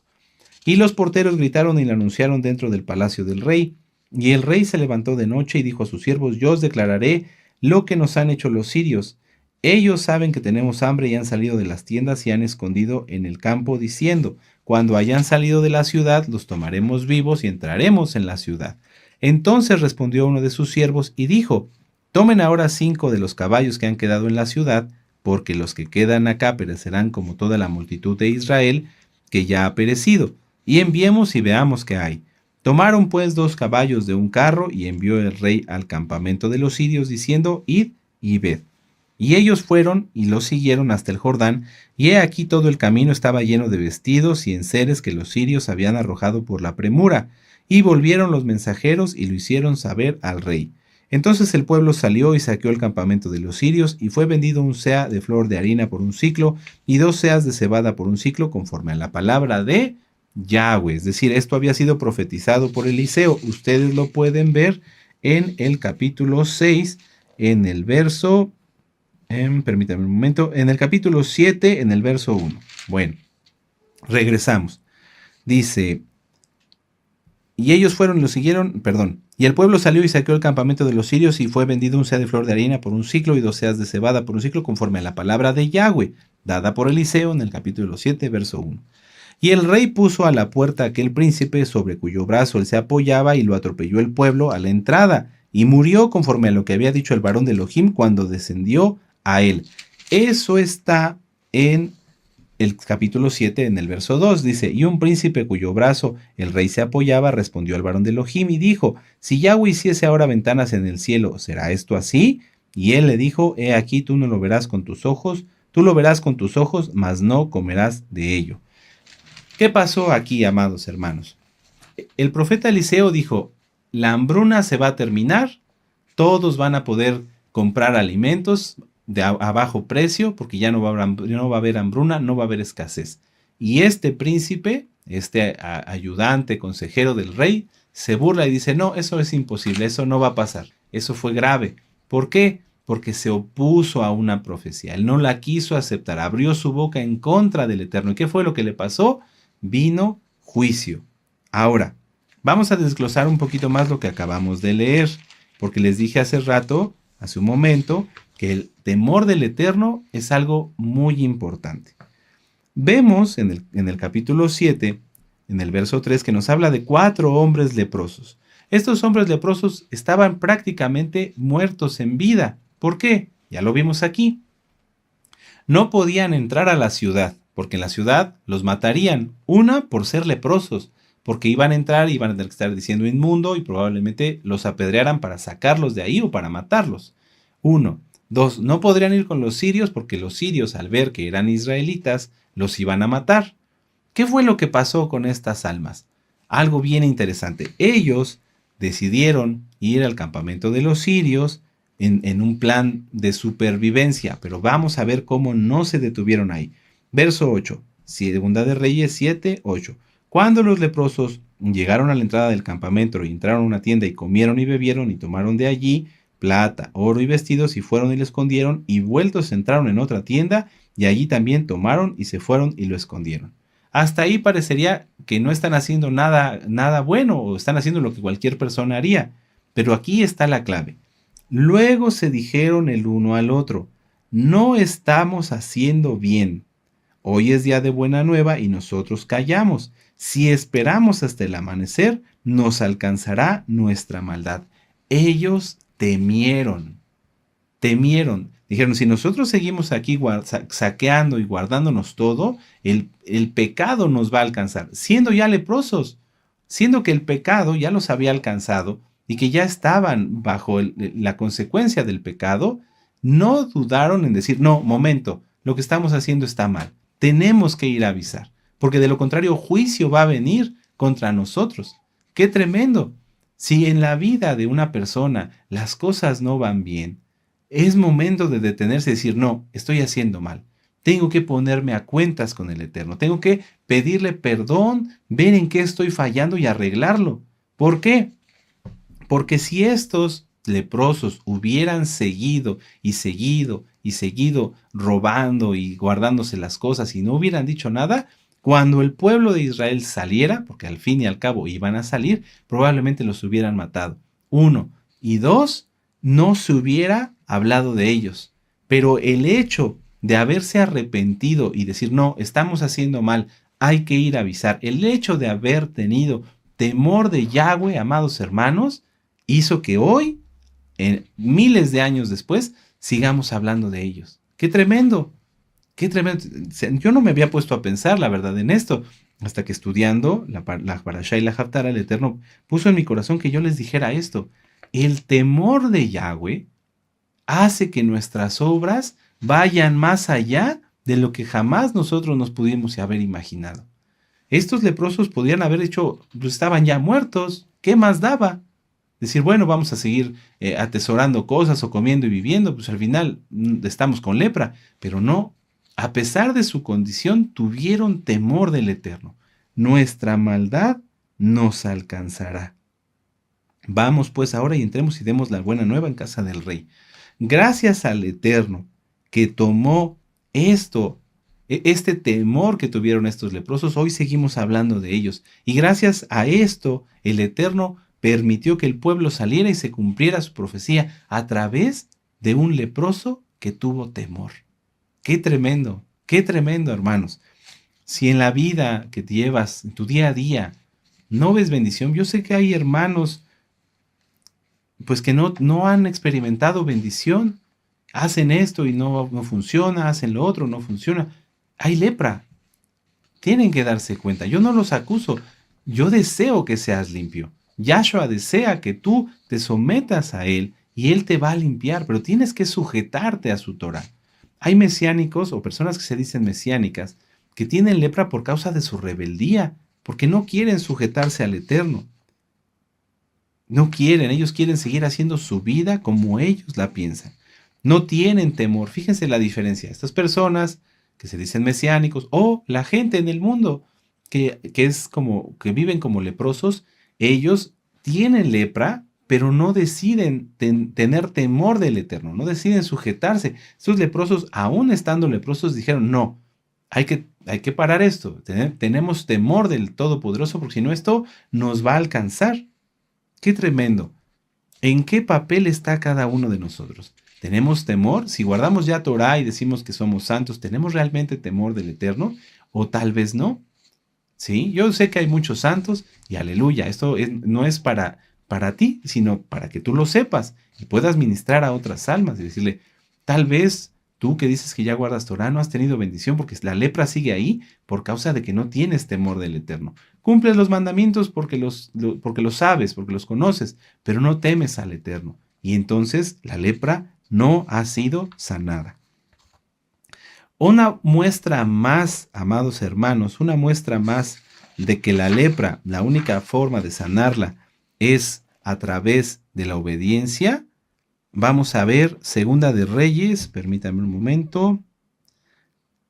S1: Y los porteros gritaron y le anunciaron dentro del palacio del rey. Y el rey se levantó de noche y dijo a sus siervos: Yo os declararé lo que nos han hecho los sirios. Ellos saben que tenemos hambre y han salido de las tiendas y han escondido en el campo, diciendo: Cuando hayan salido de la ciudad, los tomaremos vivos y entraremos en la ciudad. Entonces respondió uno de sus siervos y dijo: Tomen ahora 5 de los caballos que han quedado en la ciudad, porque los que quedan acá perecerán como toda la multitud de Israel, que ya ha perecido, y enviemos y veamos qué hay. Tomaron pues 2 caballos de un carro, y envió el rey al campamento de los sirios, diciendo: Id y ved. Y ellos fueron y los siguieron hasta el Jordán, y he aquí todo el camino estaba lleno de vestidos y enseres que los sirios habían arrojado por la premura. Y volvieron los mensajeros y lo hicieron saber al rey. Entonces el pueblo salió y saqueó el campamento de los sirios, y fue vendido un seah de flor de harina por un siclo, y 2 seahs de cebada por un siclo, conforme a la palabra de Yahweh. Es decir, esto había sido profetizado por Eliseo. Ustedes lo pueden ver en el capítulo 6, en el verso... permítame un momento. En el capítulo 7, en el verso 1. Bueno, regresamos. Dice: Y ellos fueron y lo siguieron, y el pueblo salió y saqueó el campamento de los sirios, y fue vendido un seah de flor de harina por un siclo, y 2 seahs de cebada por un siclo, conforme a la palabra de Yahweh, dada por Eliseo en el capítulo 7, verso 1. Y el rey puso a la puerta aquel príncipe sobre cuyo brazo él se apoyaba, y lo atropelló el pueblo a la entrada, y murió conforme a lo que había dicho el varón de Elohim cuando descendió a él. Eso está en el capítulo 7, en el verso 2. Dice: Y un príncipe cuyo brazo el rey se apoyaba respondió al varón de Elohim y dijo: Si Yahweh hiciese ahora ventanas en el cielo, ¿será esto así? Y él le dijo: He aquí, tú no lo verás con tus ojos, tú lo verás con tus ojos, mas no comerás de ello. ¿Qué pasó aquí, amados hermanos? El profeta Eliseo dijo: la hambruna se va a terminar, todos van a poder comprar alimentos a bajo precio, porque ya no va a haber hambruna, no va a haber escasez. Y este príncipe, este ayudante, consejero del rey, se burla y dice: no, eso es imposible, eso no va a pasar. Eso fue grave. ¿Por qué? Porque se opuso a una profecía. Él no la quiso aceptar, abrió su boca en contra del Eterno. ¿Y qué fue lo que le pasó? Vino juicio. Ahora, vamos a desglosar un poquito más lo que acabamos de leer, porque les dije hace un momento, que el temor del Eterno es algo muy importante. Vemos en el capítulo 7, en el verso 3, que nos habla de 4 hombres leprosos. Estos hombres leprosos estaban prácticamente muertos en vida. ¿Por qué? Ya lo vimos aquí. No podían entrar a la ciudad, porque en la ciudad los matarían. Una, por ser leprosos, porque iban a entrar y iban a tener que estar diciendo inmundo y probablemente los apedrearan para sacarlos de ahí o para matarlos. 1. 2. No podrían ir con los sirios porque los sirios, al ver que eran israelitas, los iban a matar. ¿Qué fue lo que pasó con estas almas? Algo bien interesante. Ellos decidieron ir al campamento de los sirios en un plan de supervivencia, pero vamos a ver cómo no se detuvieron ahí. Verso 8, Segunda de Reyes 7, 8. Cuando los leprosos llegaron a la entrada del campamento y entraron a una tienda y comieron y bebieron y tomaron de allí plata, oro y vestidos y fueron y lo escondieron y vueltos entraron en otra tienda y allí también tomaron y se fueron y lo escondieron. Hasta ahí parecería que no están haciendo nada bueno o están haciendo lo que cualquier persona haría. Pero aquí está la clave. Luego se dijeron el uno al otro, no estamos haciendo bien. Hoy es día de buena nueva y nosotros callamos. Si esperamos hasta el amanecer, nos alcanzará nuestra maldad. Ellos temieron. Dijeron, si nosotros seguimos aquí saqueando y guardándonos todo, el pecado nos va a alcanzar, siendo ya leprosos, siendo que el pecado ya los había alcanzado y que ya estaban bajo la consecuencia del pecado, no dudaron en decir, no, momento, lo que estamos haciendo está mal, tenemos que ir a avisar, porque de lo contrario juicio va a venir contra nosotros. ¡Qué tremendo! Si en la vida de una persona las cosas no van bien, es momento de detenerse y decir, no, estoy haciendo mal. Tengo que ponerme a cuentas con el Eterno. Tengo que pedirle perdón, ver en qué estoy fallando y arreglarlo. ¿Por qué? Porque si estos leprosos hubieran seguido robando y guardándose las cosas y no hubieran dicho nada, cuando el pueblo de Israel saliera, porque al fin y al cabo iban a salir, probablemente los hubieran matado. 1. Y 2, no se hubiera hablado de ellos. Pero el hecho de haberse arrepentido y decir, no, estamos haciendo mal, hay que ir a avisar, el hecho de haber tenido temor de Yahweh, amados hermanos, hizo que hoy, miles de años después, sigamos hablando de ellos. ¡Qué tremendo! ¡Qué tremendo! Yo no me había puesto a pensar, la verdad, en esto, hasta que estudiando la Parashá y la Haftarah, el Eterno puso en mi corazón que yo les dijera esto. El temor de Yahweh hace que nuestras obras vayan más allá de lo que jamás nosotros nos pudimos haber imaginado. Estos leprosos podían haber hecho, pues estaban ya muertos, ¿qué más daba? Decir, bueno, vamos a seguir atesorando cosas o comiendo y viviendo, pues al final estamos con lepra, pero no, a pesar de su condición, tuvieron temor del Eterno. Nuestra maldad nos alcanzará. Vamos pues ahora y entremos y demos la buena nueva en casa del rey. Gracias al Eterno que tomó este temor que tuvieron estos leprosos, hoy seguimos hablando de ellos. Y gracias a esto, el Eterno permitió que el pueblo saliera y se cumpliera su profecía a través de un leproso que tuvo temor. ¡Qué tremendo! ¡Qué tremendo, hermanos! Si en la vida que te llevas, en tu día a día, no ves bendición, yo sé que hay hermanos pues que no han experimentado bendición, hacen esto y no funciona, hacen lo otro, no funciona. Hay lepra. Tienen que darse cuenta. Yo no los acuso. Yo deseo que seas limpio. Yahshua desea que tú te sometas a Él y Él te va a limpiar, pero tienes que sujetarte a su Torah. Hay mesiánicos o personas que se dicen mesiánicas que tienen lepra por causa de su rebeldía, porque no quieren sujetarse al Eterno. No quieren, ellos quieren seguir haciendo su vida como ellos la piensan. No tienen temor. Fíjense la diferencia. Estas personas que se dicen mesiánicos o la gente en el mundo que viven como leprosos, ellos tienen lepra, pero no deciden tener temor del Eterno, no deciden sujetarse. Estos leprosos, aún estando leprosos, dijeron, no, hay que parar esto. Tenemos temor del Todopoderoso porque si no esto nos va a alcanzar. ¡Qué tremendo! ¿En qué papel está cada uno de nosotros? ¿Tenemos temor? Si guardamos ya Torah y decimos que somos santos, ¿tenemos realmente temor del Eterno? ¿O tal vez no? Sí, yo sé que hay muchos santos y aleluya, esto no es para ti, sino para que tú lo sepas y puedas ministrar a otras almas y decirle, tal vez tú que dices que ya guardas Torah no has tenido bendición porque la lepra sigue ahí por causa de que no tienes temor del Eterno. Cumples los mandamientos porque los sabes, porque los conoces, pero no temes al Eterno. Y entonces la lepra no ha sido sanada. Una muestra más, amados hermanos, una muestra más de que la lepra, la única forma de sanarla es a través de la obediencia. Vamos a ver Segunda de Reyes, permítame un momento,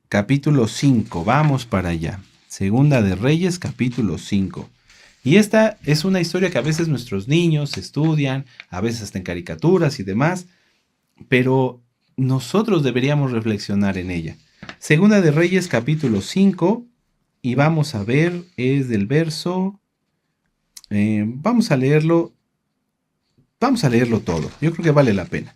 S1: capítulo 5, vamos para allá. Segunda de Reyes, capítulo 5. Y esta es una historia que a veces nuestros niños estudian, a veces hasta en caricaturas y demás, pero nosotros deberíamos reflexionar en ella. Segunda de Reyes capítulo 5 y vamos a ver, es del verso, vamos a leerlo todo, yo creo que vale la pena.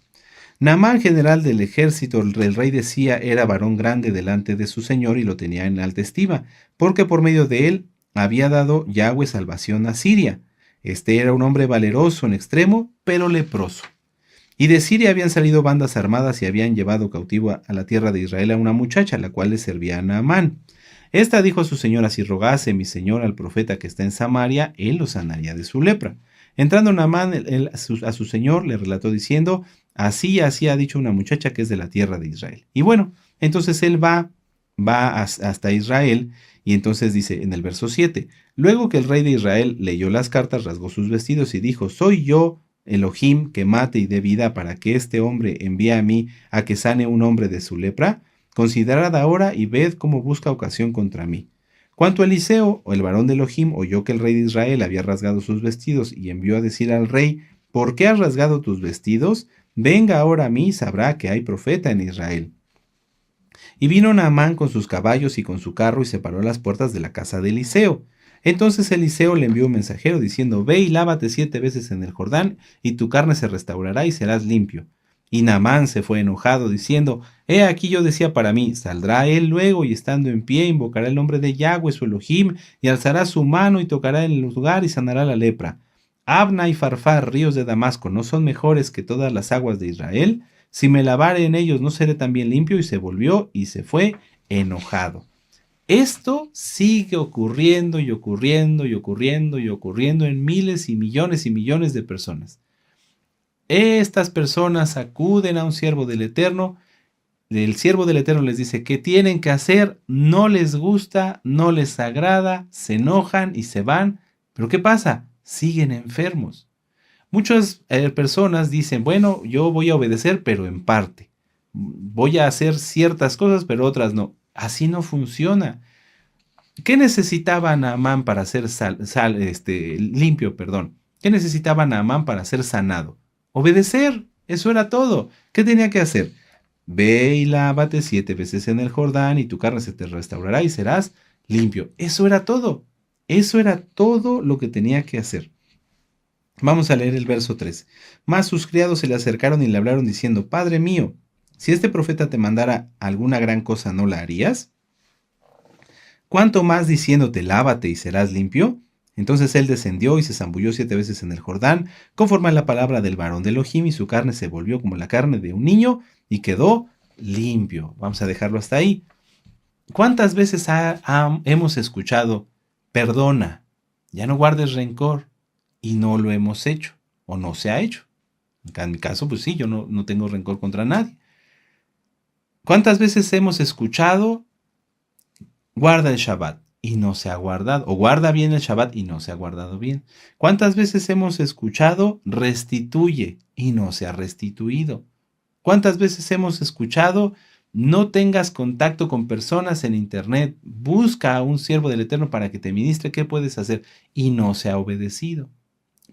S1: Naamán, general del ejército, el rey decía, era varón grande delante de su señor y lo tenía en alta estima, porque por medio de él había dado Yahweh salvación a Siria. Este era un hombre valeroso en extremo, pero leproso. Y de Siria habían salido bandas armadas y habían llevado cautivo a la tierra de Israel a una muchacha, la cual le servía a Naamán. Esta dijo a su señora, si rogase mi señor al profeta que está en Samaria, él lo sanaría de su lepra. Entrando Naamán a su señor, le relató diciendo, así ha dicho una muchacha que es de la tierra de Israel. Y bueno, entonces él va hasta Israel y entonces dice en el verso 7, luego que el rey de Israel leyó las cartas, rasgó sus vestidos y dijo, soy yo Elohim que mate y dé vida para que este hombre envíe a mí a que sane un hombre de su lepra. Considerad ahora y ved cómo busca ocasión contra mí. Cuanto a Eliseo, o el varón de Elohim, oyó que el rey de Israel había rasgado sus vestidos y envió a decir al rey, ¿por qué has rasgado tus vestidos? Venga ahora a mí y sabrá que hay profeta en Israel. Y vino Naamán con sus caballos y con su carro y se paró a las puertas de la casa de Eliseo. Entonces Eliseo le envió un mensajero diciendo, ve y lávate 7 veces en el Jordán, y tu carne se restaurará y serás limpio. Y Naamán se fue enojado, diciendo, he aquí yo decía para mí, saldrá él luego y estando en pie invocará el nombre de Yahweh su Elohim, y alzará su mano y tocará en el lugar y sanará la lepra. Abna y Farfar, ríos de Damasco, ¿no son mejores que todas las aguas de Israel? Si me lavare en ellos, ¿no seré también limpio? Y se volvió y se fue enojado. Esto sigue ocurriendo y ocurriendo y ocurriendo y ocurriendo en miles y millones de personas. Estas personas acuden a un siervo del Eterno, el siervo del Eterno les dice qué tienen que hacer, no les gusta, no les agrada, se enojan y se van. ¿Pero qué pasa? Siguen enfermos. Muchas personas dicen, bueno, yo voy a obedecer, pero en parte. Voy a hacer ciertas cosas, pero otras no. Así no funciona. ¿Qué necesitaba Naamán para ser limpio? Perdón. ¿Qué necesitaba Naamán para ser sanado? Obedecer. Eso era todo. ¿Qué tenía que hacer? Ve y lávate 7 veces en el Jordán y tu carne se te restaurará y serás limpio. Eso era todo. Eso era todo lo que tenía que hacer. Vamos a leer el verso 3. Mas sus criados se le acercaron y le hablaron diciendo, Padre mío, si este profeta te mandara alguna gran cosa, ¿no la harías? ¿Cuánto más diciéndote, lávate y serás limpio? Entonces él descendió y se zambulló 7 veces en el Jordán, conforme a la palabra del varón de Elohim, y su carne se volvió como la carne de un niño y quedó limpio. Vamos a dejarlo hasta ahí. ¿Cuántas veces hemos escuchado, perdona, ya no guardes rencor? Y no lo hemos hecho, o no se ha hecho. En mi caso, pues sí, yo no tengo rencor contra nadie. ¿Cuántas veces hemos escuchado, guarda el Shabbat y no se ha guardado? O guarda bien el Shabbat y no se ha guardado bien. ¿Cuántas veces hemos escuchado, restituye y no se ha restituido? ¿Cuántas veces hemos escuchado, no tengas contacto con personas en internet, busca a un siervo del Eterno para que te ministre qué puedes hacer? Y no se ha obedecido.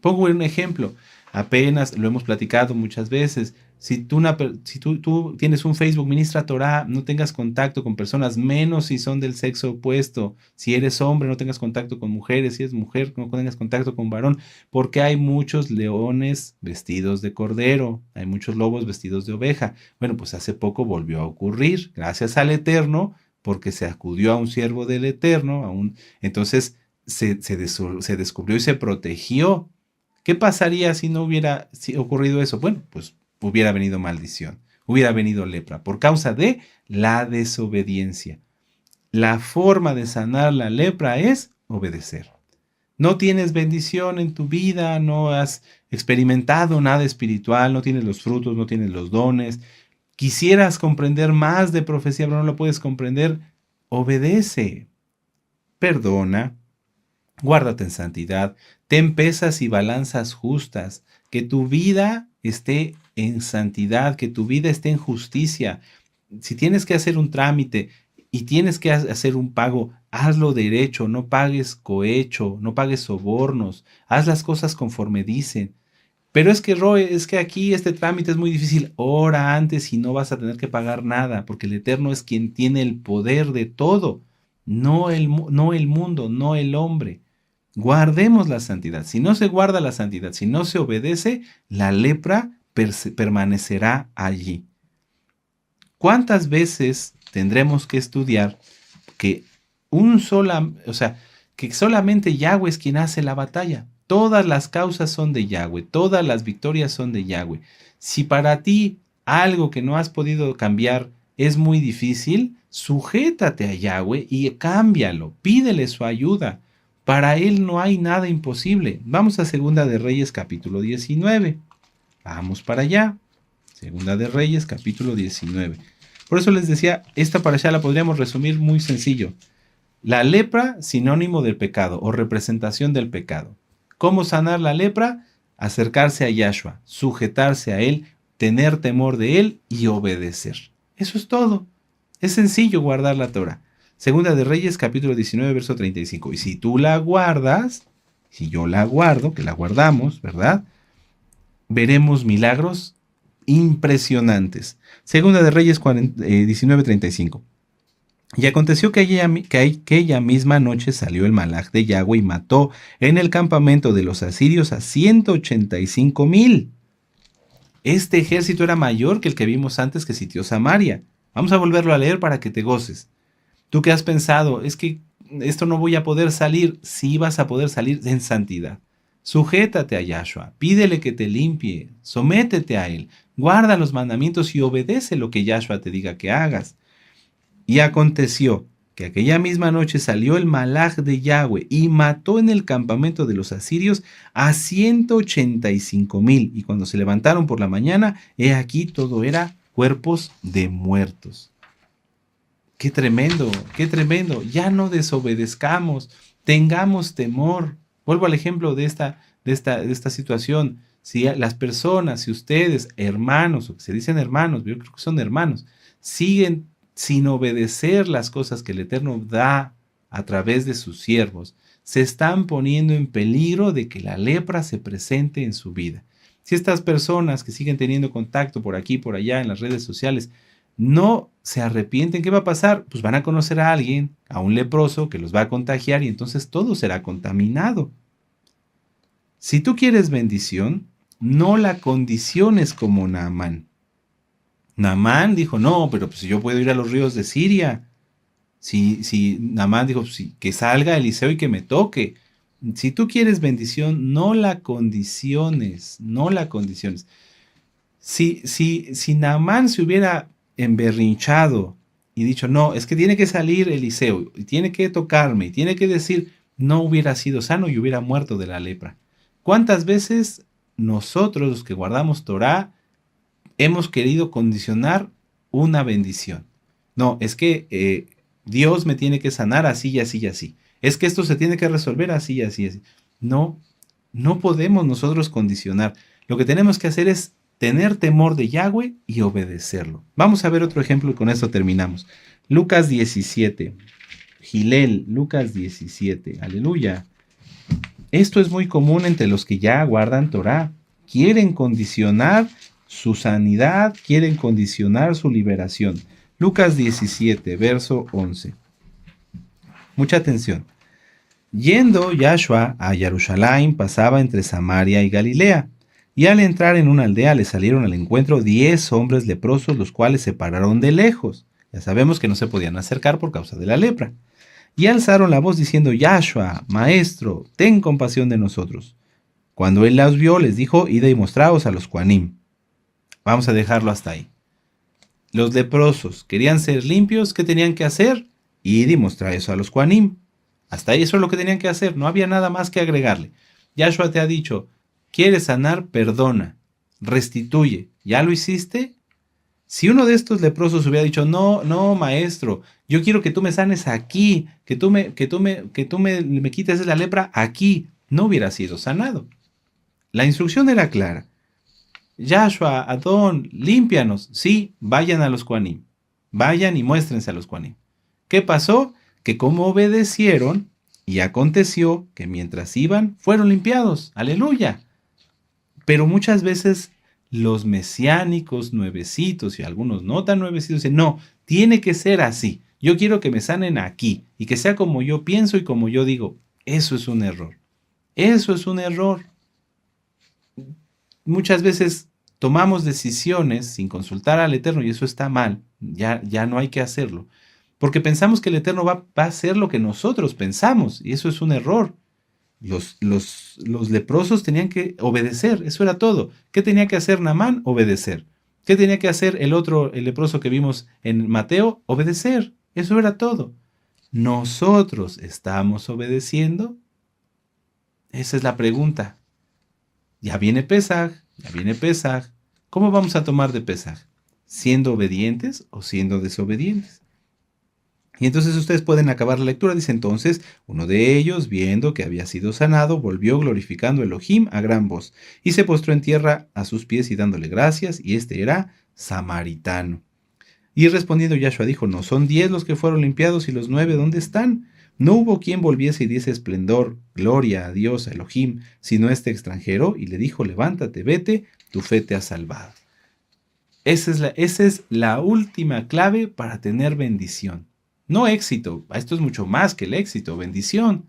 S1: Pongo un ejemplo, apenas lo hemos platicado muchas veces. Si tú tienes un Facebook, ministra Torah, no tengas contacto con personas, menos si son del sexo opuesto. Si eres hombre, no tengas contacto con mujeres. Si eres mujer, no tengas contacto con varón. Porque hay muchos leones vestidos de cordero, hay muchos lobos vestidos de oveja. Bueno, pues hace poco volvió a ocurrir, gracias al Eterno, porque se acudió a un siervo del Eterno, entonces se descubrió y se protegió. ¿Qué pasaría si no hubiera ocurrido eso? Bueno, pues hubiera venido maldición, hubiera venido lepra por causa de la desobediencia. La forma de sanar la lepra es obedecer. No tienes bendición en tu vida, no has experimentado nada espiritual, no tienes los frutos, no tienes los dones. Quisieras comprender más de profecía, pero no lo puedes comprender. Obedece, perdona, guárdate en santidad, ten pesas y balanzas justas, que tu vida esté en santidad, que tu vida esté en justicia. Si tienes que hacer un trámite y tienes que hacer un pago, haz lo derecho, no pagues cohecho, no pagues sobornos, haz las cosas conforme dicen. Pero es que, Roe, es que aquí este trámite es muy difícil. Ora antes y no vas a tener que pagar nada, porque el Eterno es quien tiene el poder de todo, no el mundo, no el hombre. Guardemos la santidad. Si no se guarda la santidad, si no se obedece, la lepra permanecerá allí. ¿Cuántas veces tendremos que estudiar que que solamente Yahweh es quien hace la batalla? Todas las causas son de Yahweh, todas las victorias son de Yahweh. Si para ti algo que no has podido cambiar es muy difícil, sujétate a Yahweh y cámbialo, pídele su ayuda. Para él no hay nada imposible. Vamos a Segunda de Reyes capítulo 19. Vamos para allá. Segunda de Reyes capítulo 19. Por eso les decía, esta parashá la podríamos resumir muy sencillo. La lepra, sinónimo del pecado o representación del pecado. ¿Cómo sanar la lepra? Acercarse a Yahshua, sujetarse a Él, tener temor de Él y obedecer. Eso es todo. Es sencillo guardar la Torah. Segunda de Reyes, capítulo 19, verso 35. Y si tú la guardas, si yo la guardo, que la guardamos, ¿verdad? Veremos milagros impresionantes. Segunda de Reyes 19:35. Y aconteció que aquella misma noche salió el malaj de Yahweh y mató en el campamento de los asirios a 185,000. Este ejército era mayor que el que vimos antes que sitió Samaria. Vamos a volverlo a leer para que te goces. Tú que has pensado, es que esto no voy a poder salir. Sí vas a poder salir en santidad. Sujétate a Yahshua, pídele que te limpie, sométete a él, guarda los mandamientos y obedece lo que Yahshua te diga que hagas. Y aconteció que aquella misma noche salió el malaj de Yahweh y mató en el campamento de los asirios a 185,000. Y cuando se levantaron por la mañana, he aquí todo era cuerpos de muertos. ¡Qué tremendo! ¡Qué tremendo! Ya no desobedezcamos, tengamos temor. Vuelvo al ejemplo de esta situación. Si las personas, si ustedes, hermanos, o que se dicen hermanos, yo creo que son hermanos, siguen sin obedecer las cosas que el Eterno da a través de sus siervos, se están poniendo en peligro de que la lepra se presente en su vida. Si estas personas que siguen teniendo contacto por aquí, por allá, en las redes sociales, no se arrepienten, ¿qué va a pasar? Pues van a conocer a alguien, a un leproso, que los va a contagiar y entonces todo será contaminado. Si tú quieres bendición, no la condiciones como Naamán. Naamán dijo, no, pero pues yo puedo ir a los ríos de Siria. Si Naamán dijo, sí, que salga Eliseo y que me toque. Si tú quieres bendición, no la condiciones, no la condiciones. Si Naamán se hubiera emberrinchado y dicho, no, es que tiene que salir Eliseo, y tiene que tocarme, y tiene que decir, no hubiera sido sano y hubiera muerto de la lepra. ¿Cuántas veces nosotros, los que guardamos Torah, hemos querido condicionar una bendición? No, es que Dios me tiene que sanar así y así y así. Es que esto se tiene que resolver así y así y así. No, no podemos nosotros condicionar. Lo que tenemos que hacer es tener temor de Yahweh y obedecerlo. Vamos a ver otro ejemplo y con esto terminamos. Lucas 17. Gilel, Lucas 17. Aleluya. Esto es muy común entre los que ya guardan Torah. Quieren condicionar su sanidad, quieren condicionar su liberación. Lucas 17, verso 11. Mucha atención. Yendo Yahshua a Jerusalén, pasaba entre Samaria y Galilea. Y al entrar en una aldea le salieron al encuentro 10 hombres leprosos, los cuales se pararon de lejos. Ya sabemos que no se podían acercar por causa de la lepra. Y alzaron la voz diciendo, Yahshua, Maestro, ten compasión de nosotros. Cuando él las vio, les dijo, id y mostraos a los Kohanim. Vamos a dejarlo hasta ahí. Los leprosos querían ser limpios, ¿qué tenían que hacer? Id y mostrar eso a los Kohanim. Hasta ahí eso es lo que tenían que hacer, no había nada más que agregarle. Yahshua te ha dicho, ¿quieres sanar? Perdona, restituye. ¿Ya lo hiciste? Si uno de estos leprosos hubiera dicho, no, no, maestro, yo quiero que tú me sanes aquí, que tú me quites la lepra aquí, no hubiera sido sanado. La instrucción era clara. Yahshua, Adón, límpianos. Sí, vayan a los Kohanim. Vayan y muéstrense a los Kohanim. ¿Qué pasó? que como obedecieron, y aconteció que mientras iban, fueron limpiados. Aleluya. Pero muchas veces los mesiánicos nuevecitos y algunos no tan nuevecitos dicen, no, tiene que ser así. Yo quiero que me sanen aquí y que sea como yo pienso y como yo digo. Eso es un error. Eso es un error. Muchas veces tomamos decisiones sin consultar al Eterno y eso está mal. Ya no hay que hacerlo. Porque pensamos que el Eterno va a hacer lo que nosotros pensamos y eso es un error. Los leprosos tenían que obedecer, eso era todo. ¿Qué tenía que hacer Naamán? Obedecer. ¿Qué tenía que hacer el otro, el leproso que vimos en Mateo? Obedecer, eso era todo. ¿Nosotros estamos obedeciendo? Esa es la pregunta. Ya viene Pesaj, ya viene Pesaj. ¿Cómo vamos a tomar de Pesaj? ¿Siendo obedientes o siendo desobedientes? Y entonces ustedes pueden acabar la lectura. Dice entonces, uno de ellos, viendo que había sido sanado, volvió glorificando a Elohim a gran voz, y se postró en tierra a sus pies y dándole gracias, y este era samaritano. Y respondiendo Yahshua dijo, ¿no son 10 los que fueron limpiados y los 9 dónde están? No hubo quien volviese y diese esplendor, gloria a Dios, a Elohim, sino este extranjero, y le dijo, levántate, vete, tu fe te ha salvado. Esa es la última clave para tener bendición. No éxito, esto es mucho más que el éxito, bendición.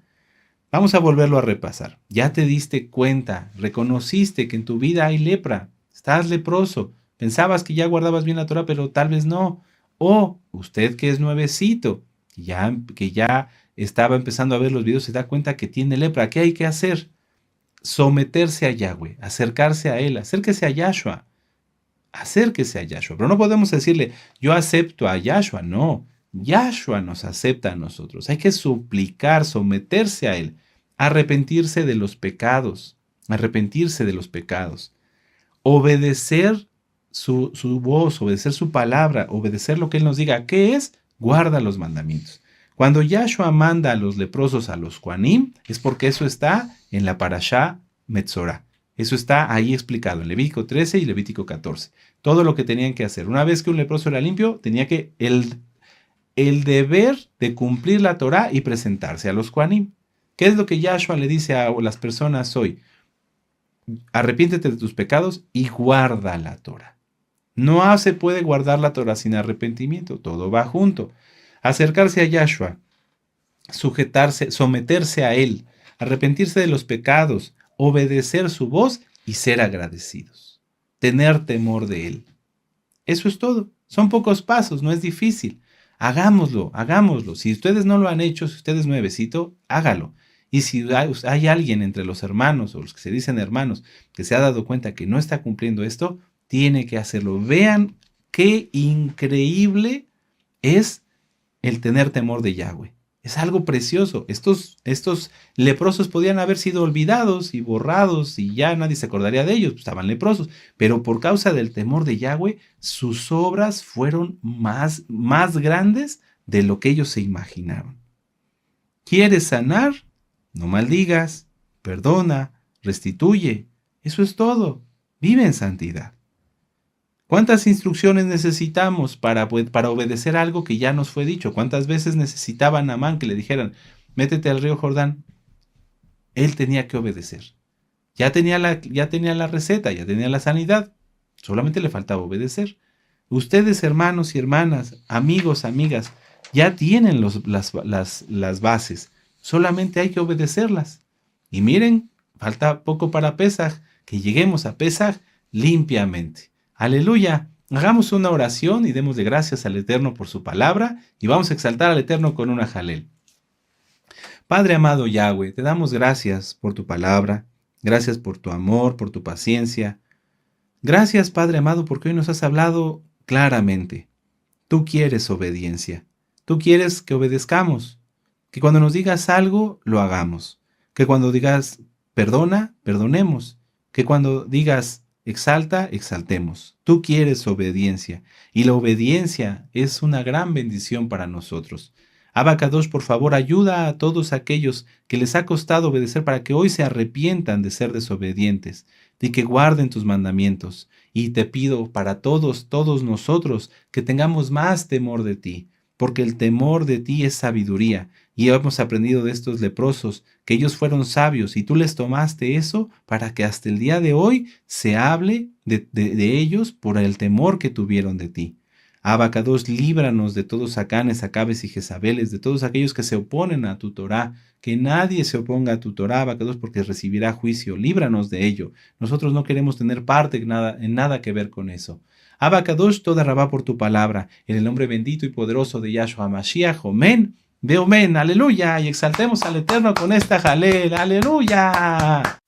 S1: Vamos a volverlo a repasar. Ya te diste cuenta, reconociste que en tu vida hay lepra, estás leproso, pensabas que ya guardabas bien la Torah, pero tal vez no. O usted que es nuevecito, que ya estaba empezando a ver los videos, se da cuenta que tiene lepra. ¿Qué hay que hacer? Someterse a Yahweh, acercarse a Él, acérquese a Yahshua. Acérquese a Yahshua. Pero no podemos decirle, yo acepto a Yahshua, no. Yahshua nos acepta a nosotros. Hay que suplicar, someterse a Él, arrepentirse de los pecados, obedecer su voz, obedecer su palabra, obedecer lo que Él nos diga. ¿Qué es? Guarda los mandamientos. Cuando Yahshua manda a los leprosos a los Kohanim, es porque eso está en la Parashá Metzorah. Eso está ahí explicado en Levítico 13 y Levítico 14. Todo lo que tenían que hacer. Una vez que un leproso era limpio, tenía que el deber de cumplir la Torá y presentarse a los Kohanim. ¿Qué es lo que Yahshua le dice a las personas hoy? Arrepiéntete de tus pecados y guarda la Torá. No se puede guardar la Torá sin arrepentimiento, todo va junto. Acercarse a Yahshua, sujetarse, someterse a Él, arrepentirse de los pecados, obedecer su voz y ser agradecidos. Tener temor de Él. Eso es todo. Son pocos pasos, no es difícil. Hagámoslo, hagámoslo. Si ustedes no lo han hecho, si usted es nuevecito, hágalo. Y si hay alguien entre los hermanos o los que se dicen hermanos que se ha dado cuenta que no está cumpliendo esto, tiene que hacerlo. Vean qué increíble es el tener temor de Yahweh. Es algo precioso. Estos leprosos podían haber sido olvidados y borrados y ya nadie se acordaría de ellos, pues estaban leprosos. Pero por causa del temor de Yahweh, sus obras fueron más grandes de lo que ellos se imaginaron. ¿Quieres sanar? No maldigas, perdona, restituye. Eso es todo. Vive en santidad. ¿Cuántas instrucciones necesitamos para obedecer algo que ya nos fue dicho? ¿Cuántas veces necesitaba Naamán que le dijeran, métete al río Jordán? Él tenía que obedecer. Ya tenía la receta, ya tenía la sanidad. Solamente le faltaba obedecer. Ustedes, hermanos y hermanas, amigos, amigas, ya tienen las bases. Solamente hay que obedecerlas. Y miren, falta poco para Pesaj, que lleguemos a Pesaj limpiamente. Aleluya. Hagamos una oración y démosle gracias al Eterno por su palabra y vamos a exaltar al Eterno con una jalel. Padre amado Yahweh, te damos gracias por tu palabra, gracias por tu amor, por tu paciencia. Gracias, Padre amado, porque hoy nos has hablado claramente. Tú quieres obediencia. Tú quieres que obedezcamos, que cuando nos digas algo, lo hagamos. Que cuando digas perdona, perdonemos. Que cuando digas exalta, exaltemos. Tú quieres obediencia y la obediencia es una gran bendición para nosotros. Abacadosh, por favor, ayuda a todos aquellos que les ha costado obedecer para que hoy se arrepientan de ser desobedientes, de que guarden tus mandamientos. Y te pido para todos nosotros que tengamos más temor de ti, porque el temor de ti es sabiduría. Y hemos aprendido de estos leprosos que ellos fueron sabios y tú les tomaste eso para que hasta el día de hoy se hable de ellos por el temor que tuvieron de ti. Abacados, líbranos de todos Acanes, Acabes y Jezabeles, de todos aquellos que se oponen a tu Torá, que nadie se oponga a tu Torá, Abacados, porque recibirá juicio. Líbranos de ello. Nosotros no queremos tener parte en nada que ver con eso. Abacados, toda rabá por tu palabra, en el nombre bendito y poderoso de Yahshua Mashiach, amén. Ve, amén, aleluya, y exaltemos al Eterno con esta jalel, aleluya.